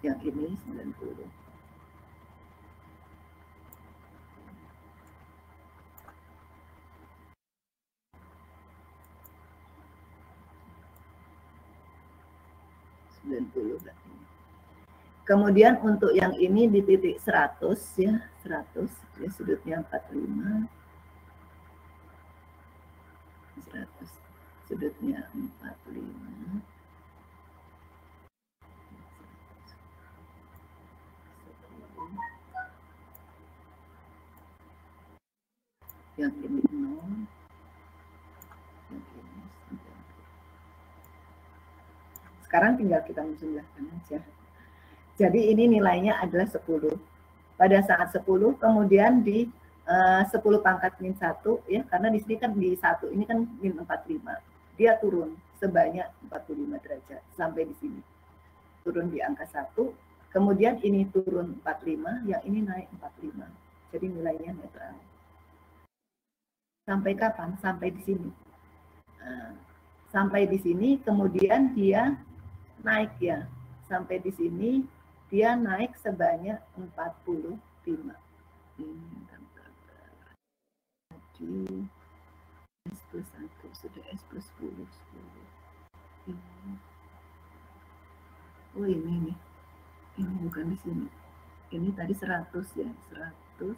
[SPEAKER 1] Yang ini 90. Kemudian untuk yang ini di titik 100 ya, 100 ya, sudutnya 45. 100 sudutnya 45. Yang ini 0. Yang ini 90. Sekarang tinggal kita menjumlahkan aja. Jadi ini nilainya adalah 10. Pada saat 10, kemudian di 10 pangkat min 1, ya, karena di sini kan di 1 ini kan min 45. Dia turun sebanyak 45 derajat sampai di sini. Turun di angka 1, kemudian ini turun 45, yang ini naik 45. Jadi nilainya netral. Sampai kapan? Sampai di sini. Nah, sampai di sini, kemudian dia naik ya. Sampai di sini, dia naik sebanyak 45. Jadi S plus 1, sudah S plus 10. Ini. Oh ini nih. Ini bukan di sini. Ini tadi 100 ya. 100.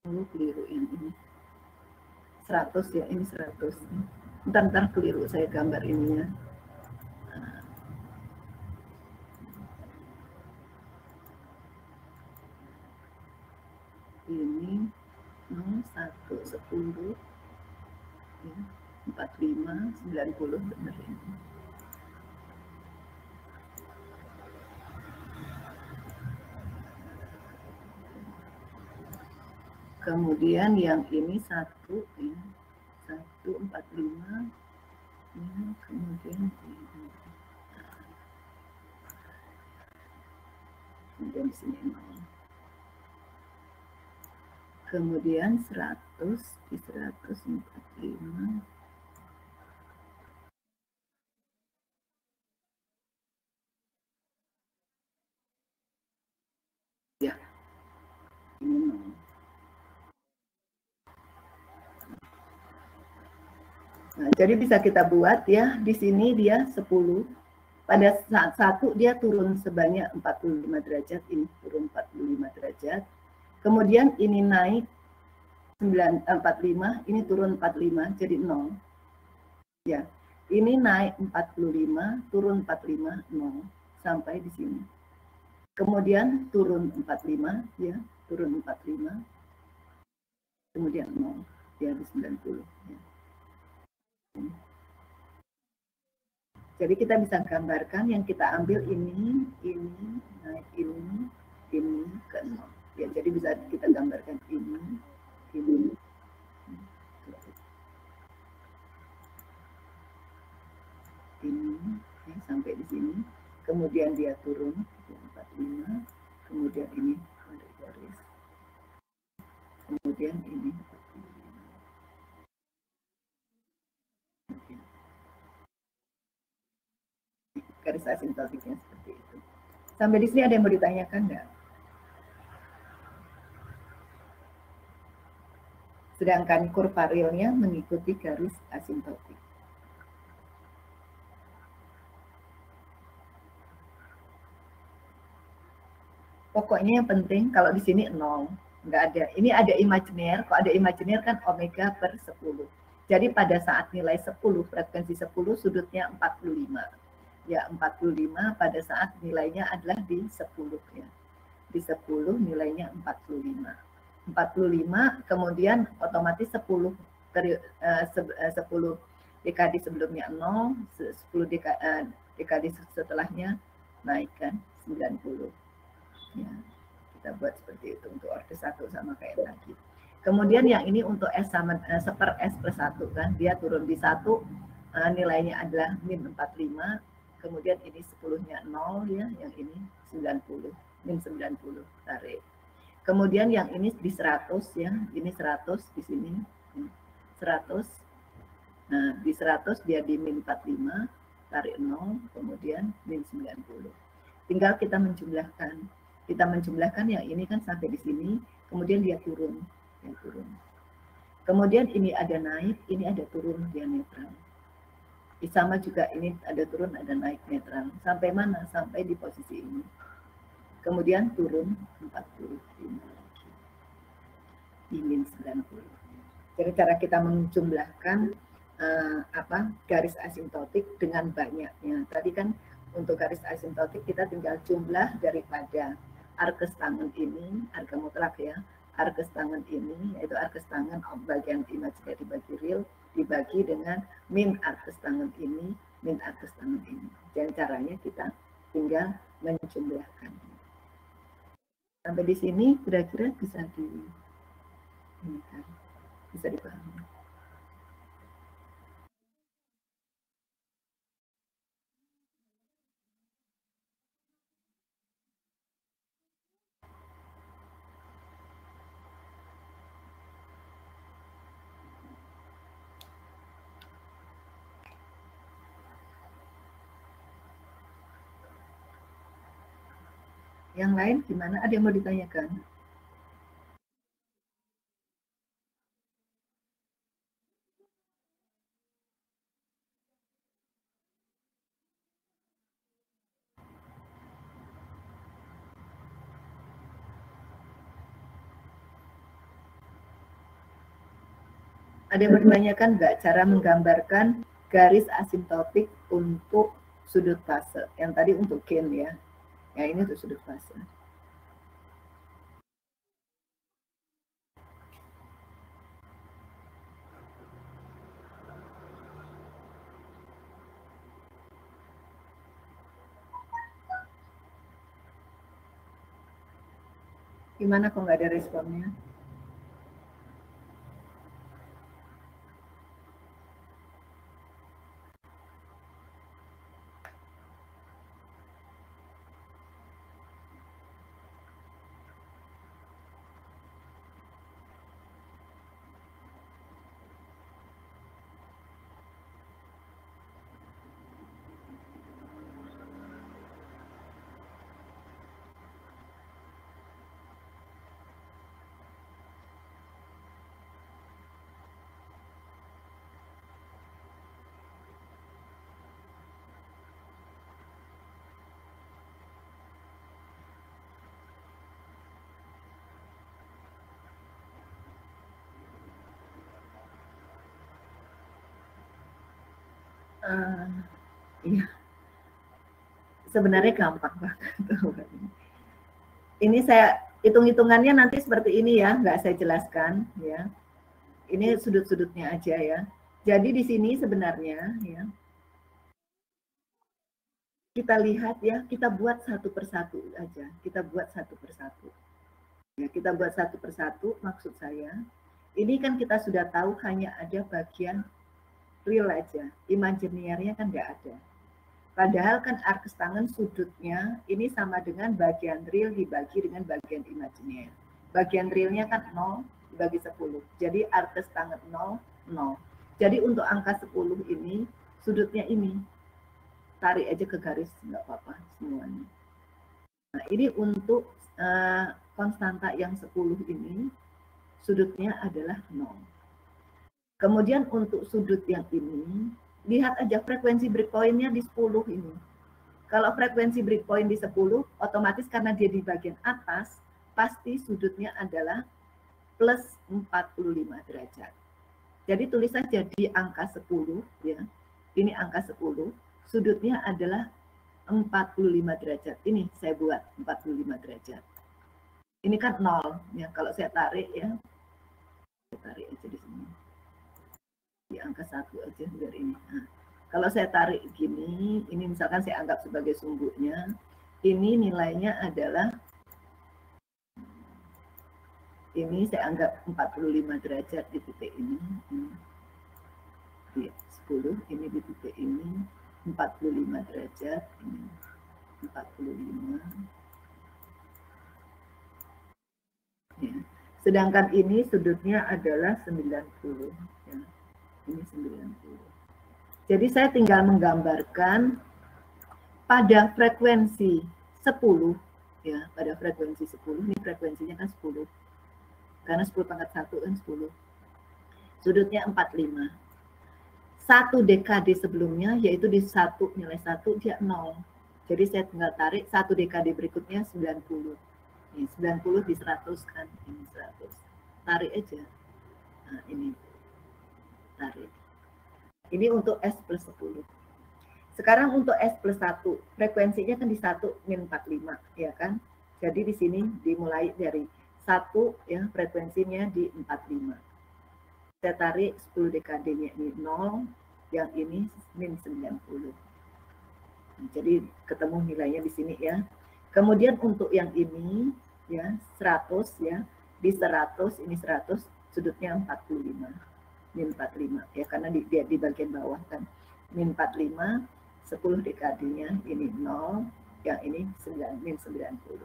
[SPEAKER 1] Oh keliru yang ini. 100 ya, ini 100. Bentar keliru saya gambar ininya. Ini 1, 10, ya, 45, 90 benar ini. Kemudian yang ini 1 ya, 145, ya, kemudian ini. Kemudian di sini 0. Kemudian 100 di 145. Ya. Ini 0. Nah, jadi bisa kita buat ya, di sini dia 10. Pada saat 1 dia turun sebanyak 45 derajat, ini turun 45 derajat. Kemudian ini naik 45, ini turun 45, jadi 0. Ya, ini naik 45, turun 45, 0. Sampai di sini. Kemudian turun 45, ya, turun 45. Kemudian 0, ya, di 90. Ya. Jadi kita bisa gambarkan yang kita ambil ini naik ini ke 0. Ya, jadi bisa kita gambarkan ini. Ini ya, sampai di sini, kemudian dia turun 45, kemudian ini ada garis, kemudian ini 45. Garis asintotiknya seperti itu. Sampai di sini ada yang mau ditanyakan nggak? Sedangkan kurva realnya mengikuti garis asintotik. Pokoknya yang penting kalau di sini 0, nggak ada. Ini ada imajiner, kalau ada imajiner kan omega per 10. Jadi pada saat nilai 10, frekuensi 10, sudutnya 45. Ya 45 pada saat nilainya adalah di 10 ya. Di 10 nilainya 45. 45 kemudian otomatis 10 dekade sebelumnya 0, 10 dekade setelahnya naik kan 90. Ya, kita buat seperti itu untuk orde 1 sama kayak tadi. Kemudian yang ini untuk S sama seper S plus 1 kan, dia turun di 1, nilainya adalah min 45, kemudian ini 10-nya 0 ya, yang ini 90, min 90, tarik. Kemudian yang ini di 100 ya, ini 100 di sini, 100. Nah, di 100 dia di min 45, tarik 0, kemudian min 90. Tinggal kita menjumlahkan. Kita menjumlahkan yang ini kan sampai di sini, kemudian dia turun, ya turun. Kemudian ini ada naik, ini ada turun, dia netral. Sama juga ini ada turun, ada naik netral. Sampai mana? Sampai di posisi ini. Kemudian turun 45 lagi. Di min 90. Jadi cara kita menjumlahkan garis asintotik dengan banyaknya. Tadi kan untuk garis asintotik kita tinggal jumlah daripada arkes tangan ini, arca mutlak ya, arkes tangan ini, yaitu arkes tangan bagian imajiner dibagi real, dibagi dengan min arkes tangan ini, min arkes tangan ini. Dan caranya kita tinggal menjumlahkan. Sampai di sini kira-kira bisa bisa dipahami. Yang lain gimana? Ada yang mau ditanyakan? Ada yang menanyakan nggak cara menggambarkan garis asimptotik untuk sudut fase? Yang tadi untuk gain ya. Ya ini untuk sudut fase. Gimana kok nggak ada responnya? Iya, sebenarnya gampang banget. Ini saya hitung-hitungannya nanti seperti ini ya, nggak saya jelaskan ya. Ini sudut-sudutnya aja ya. Jadi di sini sebenarnya ya, kita lihat ya, kita buat satu persatu aja. Kita buat satu persatu. Ya, kita buat satu persatu, maksud saya. Ini kan kita sudah tahu hanya ada bagian real aja, imaginiernya kan nggak ada. Padahal kan arcus tangan sudutnya ini sama dengan bagian real dibagi dengan bagian imajiner. Bagian realnya kan 0 dibagi 10. Jadi arcus tangan 0, 0. Jadi untuk angka 10 ini, sudutnya ini. Tarik aja ke garis, nggak apa-apa semuanya. Nah, ini untuk konstanta yang 10 ini, sudutnya adalah 0. Kemudian untuk sudut yang ini, lihat aja frekuensi breakpoint-nya di 10 ini. Kalau frekuensi breakpoint di 10, otomatis karena dia di bagian atas, pasti sudutnya adalah plus 45 derajat. Jadi tulis saja di angka 10, ya. Ini angka 10, sudutnya adalah 45 derajat. Ini saya buat 45 derajat. Ini kan 0, ya. Kalau saya tarik, ya. Saya tarik aja di sini. Di angka 1 aja biar ini. Nah, kalau saya tarik gini, ini misalkan saya anggap sebagai sumbunya, ini nilainya adalah, ini saya anggap 45 derajat di titik ini. Di 10, ini di titik ini, 45 derajat, ini 45. Ya. Sedangkan ini sudutnya adalah 90. Ya. Ini 90. Jadi saya tinggal menggambarkan pada frekuensi 10, ya, pada frekuensi 10, ini frekuensinya kan 10. Karena 10 pangkat 1 kan 10. Sudutnya 45. 1 dekade sebelumnya, yaitu di 1, nilai 1, dia 0. Jadi saya tinggal tarik 1 dekade berikutnya 90. Ini 90 di 100 kan, ini 100. Tarik aja. Nah, ini. Tarik. Ini untuk S plus 10. Sekarang untuk S plus 1, frekuensinya kan di 1 min 45, ya kan? Jadi di sini dimulai dari 1, ya, frekuensinya di 45. Saya tarik 10 dekadenya ini 0, yang ini min 90. Jadi ketemu nilainya di sini ya. Kemudian untuk yang ini ya 100 ya, di 100 ini 100 sudutnya 45. Min 45 ya, karena dia di bagian bawah kan. Min 45, 10 dekadenya ini 0, yang ini 9, min 90.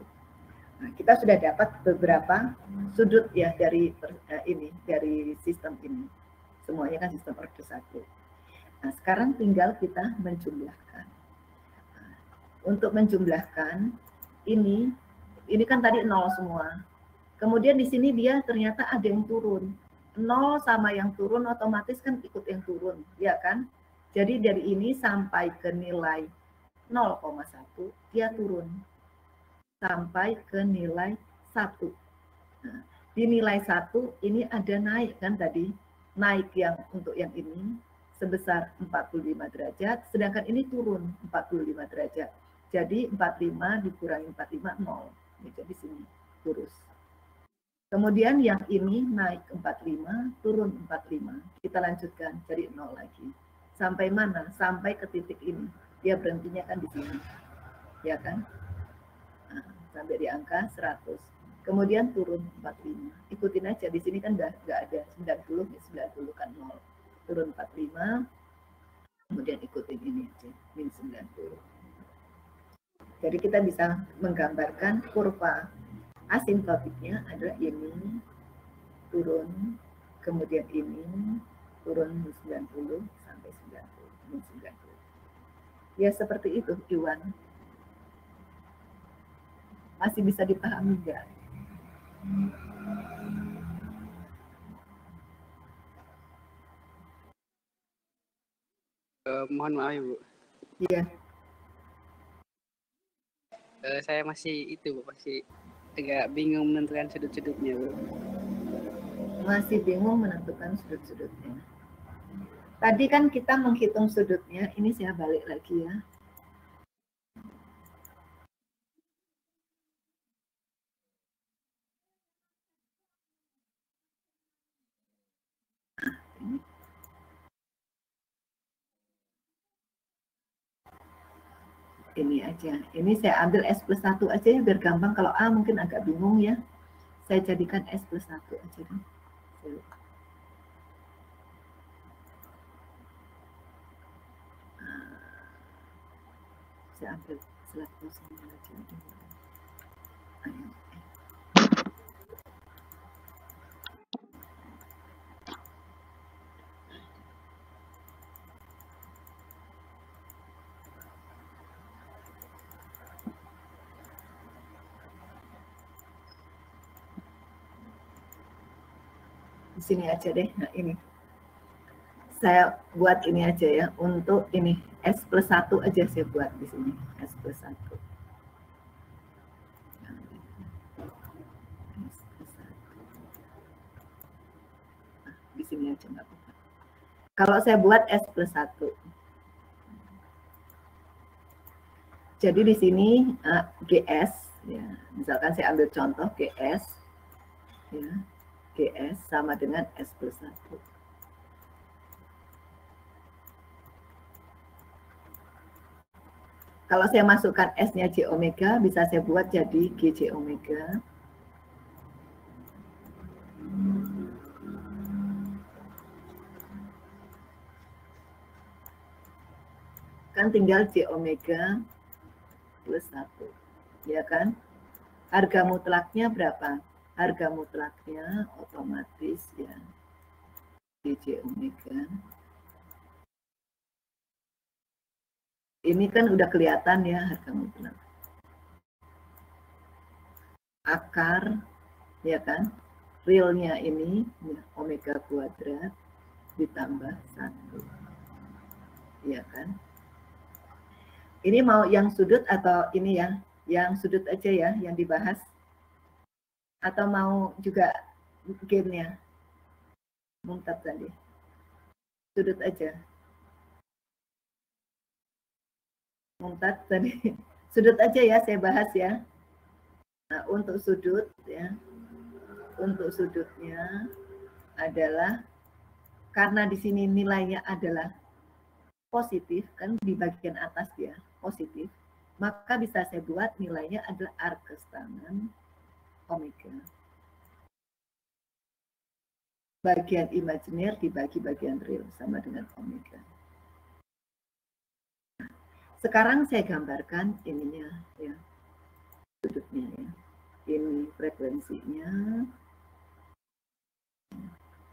[SPEAKER 1] Nah, kita sudah dapat beberapa sudut ya dari ini, dari sistem ini. Semuanya kan sistem orde 1. Nah, sekarang tinggal kita menjumlahkan. Nah, untuk menjumlahkan ini kan tadi 0 semua. Kemudian di sini dia ternyata ada yang turun. 0 sama yang turun otomatis kan ikut yang turun, ya kan? Jadi dari ini sampai ke nilai 0,1 dia turun. Sampai ke nilai 1. Nah, di nilai 1 ini ada naik kan tadi. Naik yang untuk yang ini sebesar 45 derajat, sedangkan ini turun 45 derajat. Jadi 45 dikurangi 45, 0. Ini jadi sini, lurus. Kemudian yang ini naik 45, turun 45. Kita lanjutkan, jadi 0 lagi. Sampai mana? Sampai ke titik ini. Dia berhentinya kan di sini. Ya kan? Nah, sampai di angka 100. Kemudian turun 45. Ikutin aja, di sini kan nggak ada 90, 90 kan 0. Turun 45, kemudian ikutin ini aja, min 90. Jadi kita bisa menggambarkan kurva asimptotiknya adalah ini, turun, kemudian ini, turun min 90 sampai 90, min 90. Ya seperti itu, Iwan. Masih bisa dipahami nggak?
[SPEAKER 3] Mohon maaf ya Bu.
[SPEAKER 1] Iya.
[SPEAKER 3] Saya masih itu Bu, masih agak bingung menentukan sudut-sudutnya Bu.
[SPEAKER 1] Masih bingung menentukan sudut-sudutnya. Tadi kan kita menghitung sudutnya, ini saya balik lagi ya. Ini aja. Ini saya ambil S plus 1 aja ya biar gampang. Kalau A mungkin agak bingung ya. Saya jadikan S plus 1 aja deh. Saya ambil slide kosongnya aja. Di sini aja deh. Nah, ini. Saya buat ini aja ya. Untuk ini S plus 1 aja saya buat di sini. S plus 1. Di sini aja nggak apa-apa. Kalau saya buat S plus 1. Jadi di sini GS, ya, misalkan saya ambil contoh GS, ya, GS sama dengan S plus 1. Kalau saya masukkan S-nya J omega, bisa saya buat jadi GJ omega. Kan tinggal J omega plus 1. Ya kan? Harga mutlaknya berapa? Harga mutlaknya otomatis ya GJ omega. Ini kan udah kelihatan ya harga mutlak. Akar, ya kan? Realnya ini ya, omega kuadrat ditambah 1. Ya kan? Ini mau yang sudut atau ini ya? Yang sudut aja ya yang dibahas? Atau mau juga gainnya? Mungtad tadi. Sudut aja. Mungtad tadi. Sudut aja ya saya bahas ya. Nah, untuk sudut ya. Untuk sudutnya adalah karena di sini nilainya adalah positif kan di bagian atas ya, positif. Maka bisa saya buat nilainya adalah arcus tangan omega. Bagian imajiner dibagi bagian real sama dengan omega. Sekarang saya gambarkan ininya ya, sudutnya ya. Ini frekuensinya.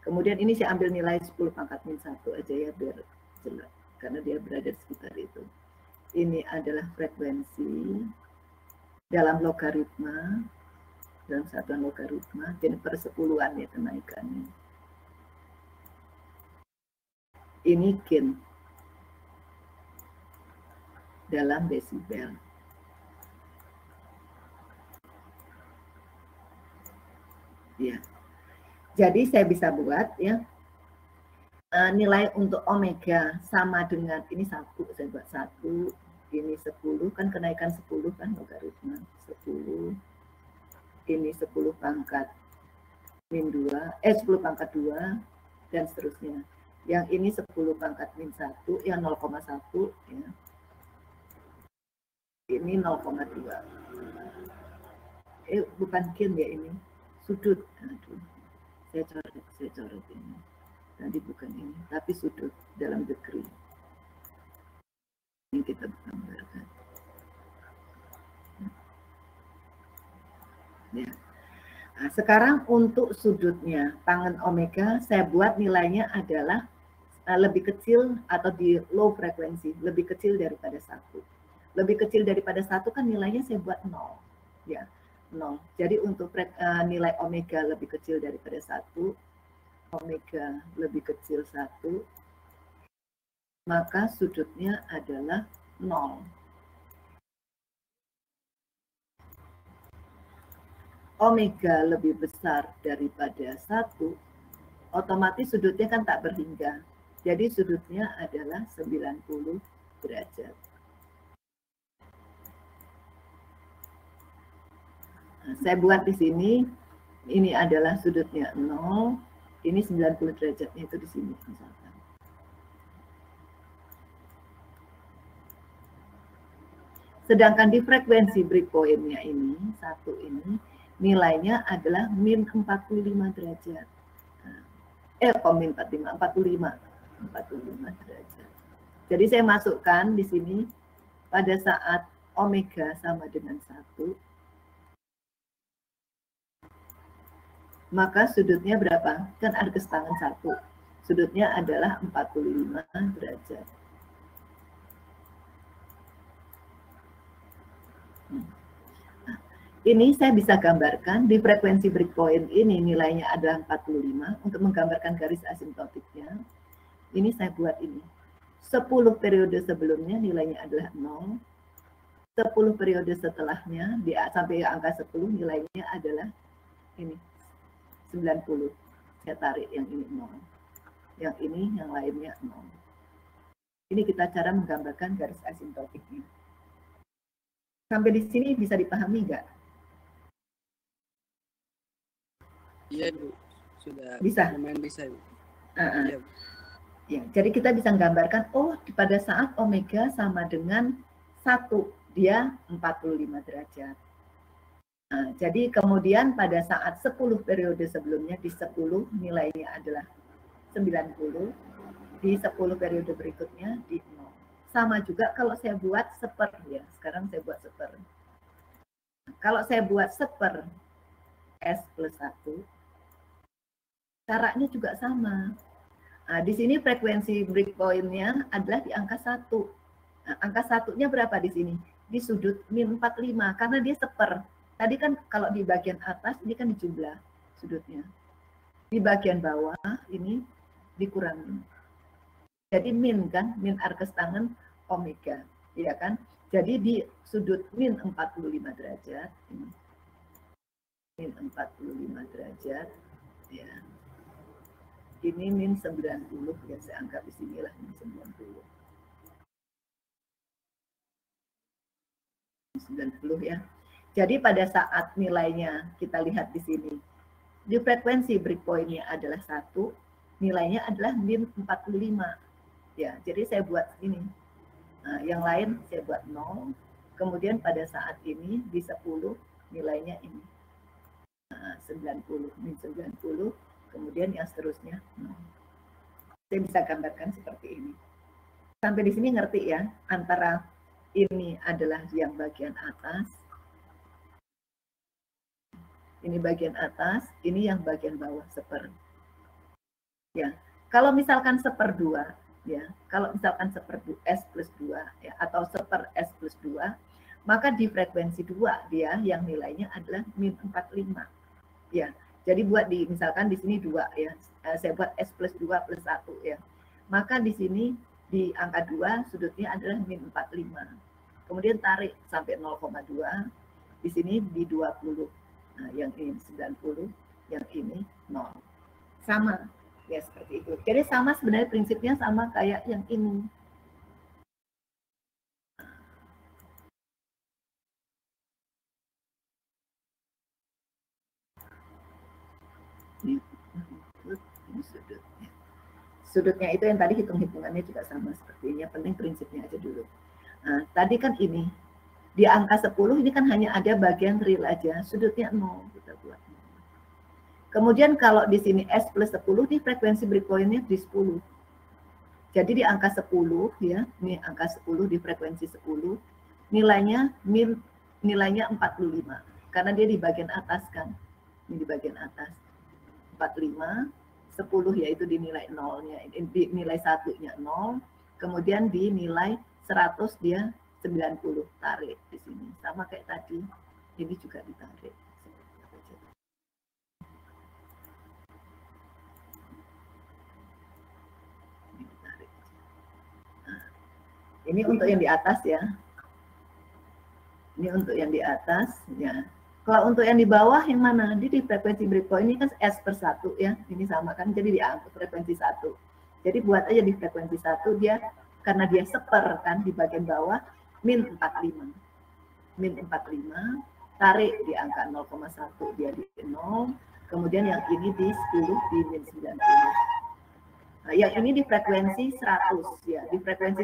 [SPEAKER 1] Kemudian ini saya ambil nilai 10 pangkat min 1 aja ya biar jelas karena dia berada di sekitar itu. Ini adalah frekuensi dalam logaritma, dalam satuan logaritma, jadi per 10-an ya kenaikannya. Ini gain dalam desibel. Ya. Jadi saya bisa buat ya nilai untuk omega sama dengan ini 1, saya buat 1, ini 10 kan kenaikan 10 kan logaritma 10, ini 10 pangkat min 2, 10 pangkat 2 dan seterusnya. Yang ini 10 pangkat min 1 yang 0,1 ya. Ini 0,2. Bukan gain ya ini, sudut. Aduh. Saya coret ini. Tadi bukan ini, tapi sudut dalam degree. Ini kita gambarkan. Ya. Nah, sekarang untuk sudutnya, tangen omega, saya buat nilainya adalah lebih kecil atau di low frekuensi, lebih kecil daripada 1. Lebih kecil daripada 1 kan nilainya saya buat 0. Ya, 0. Jadi untuk nilai omega lebih kecil daripada 1, omega lebih kecil 1, maka sudutnya adalah 0. Omega lebih besar daripada 1, otomatis sudutnya kan tak berhingga. Jadi sudutnya adalah 90 derajat. Nah, saya buat di sini, ini adalah sudutnya 0, ini 90 derajatnya itu di sini misalkan. Sedangkan di frekuensi breakpoint-nya ini, 1 ini, nilainya adalah min 45 derajat. Min 45 derajat. Jadi saya masukkan di sini pada saat omega sama dengan 1, maka sudutnya berapa? Kan arcus tangan 1. Sudutnya adalah 45 derajat. Ini saya bisa gambarkan di frekuensi breakpoint ini nilainya adalah 45 untuk menggambarkan garis asimptotiknya. Ini saya buat ini. 10 periode sebelumnya nilainya adalah 0. 10 periode setelahnya sampai angka 10 nilainya adalah ini 90. Saya tarik yang ini 0. Yang ini yang lainnya 0. Ini kita cara menggambarkan garis asimptotiknya. Sampai di sini bisa dipahami nggak?
[SPEAKER 3] Iya, Bu. Sudah
[SPEAKER 1] Bisa.
[SPEAKER 3] lumayan bisa, Bu.
[SPEAKER 1] Iya. Ya, jadi kita bisa menggambarkan, oh pada saat omega sama dengan 1, dia 45 derajat. Nah, jadi kemudian pada saat 10 periode sebelumnya, di 10 nilainya adalah 90, di 10 periode berikutnya di 0. Sama juga kalau saya buat seper, ya sekarang saya buat seper. Kalau saya buat seper S plus 1, caranya juga sama. Nah, di sini frekuensi breakpoint-nya adalah di angka 1. Nah, angka 1-nya berapa di sini? Di sudut min 45, karena dia seper. Tadi kan kalau di bagian atas, ini kan dijumlah sudutnya. Di bagian bawah, ini dikurangi. Jadi min kan, min arcus tangan omega. Iya kan? Jadi di sudut min 45 derajat, ini. Min 45 derajat, ya. Ini min 90, ya saya anggap di sinilah min 90. 90 ya. Jadi pada saat nilainya kita lihat di sini, di frekuensi breakpoint-nya adalah 1, nilainya adalah min 45. Ya, jadi saya buat ini. Nah, yang lain saya buat 0. Kemudian pada saat ini di 10 nilainya ini. Nah, 90, min 90. Kemudian yang seterusnya, saya bisa gambarkan seperti ini. Sampai di sini ngerti ya, antara ini adalah yang bagian atas, ini bagian atas, ini yang bagian bawah seper. Ya, kalau misalkan seper 2, ya, kalau misalkan seper S plus 2, ya, atau seper S plus 2, maka di frekuensi 2 dia yang nilainya adalah min 45. Ya. Jadi buat di misalkan di sini 2 ya. Saya buat S plus 2 plus 1 ya. Maka di sini di angka 2 sudutnya adalah min 45. Kemudian tarik sampai 0,2. Di sini di 20. Nah, yang ini 90, yang ini 0. Sama ya seperti itu. Jadi sama sebenarnya prinsipnya sama kayak yang ini. Ini sudutnya. Sudutnya itu yang tadi hitung-hitungannya juga sama sepertinya, penting prinsipnya aja dulu. Nah, tadi kan ini di angka 10 ini kan hanya ada bagian real aja, sudutnya 0 kita buat. Kemudian kalau di sini S plus 10 di frekuensi breakpoint-nya di 10. Jadi di angka 10 ya, ini angka 10 di frekuensi 10, nilainya nilainya 45 karena dia di bagian atas kan. Ini di bagian atas. 45, 10 yaitu dinilai 0-nya, dinilai 1-nya 0, kemudian dinilai 100 dia 90, tarik di sini. Sama kayak tadi, ini juga ditarik. Ini ditarik. Nah, ini untuk yang di atas ya. Ini untuk yang di atas ya. Kalau untuk yang di bawah yang mana? Di frekuensi breakpoint ini kan S per 1 ya. Ini sama kan, jadi diangkut frekuensi 1. Jadi buat aja di frekuensi 1 dia, karena dia seper kan di bagian bawah, min 45. Min 45, tarik di angka 0,1 dia di 0. Kemudian yang ini di 10 di min 90. Nah, yang ini di frekuensi 100 ya. Di frekuensi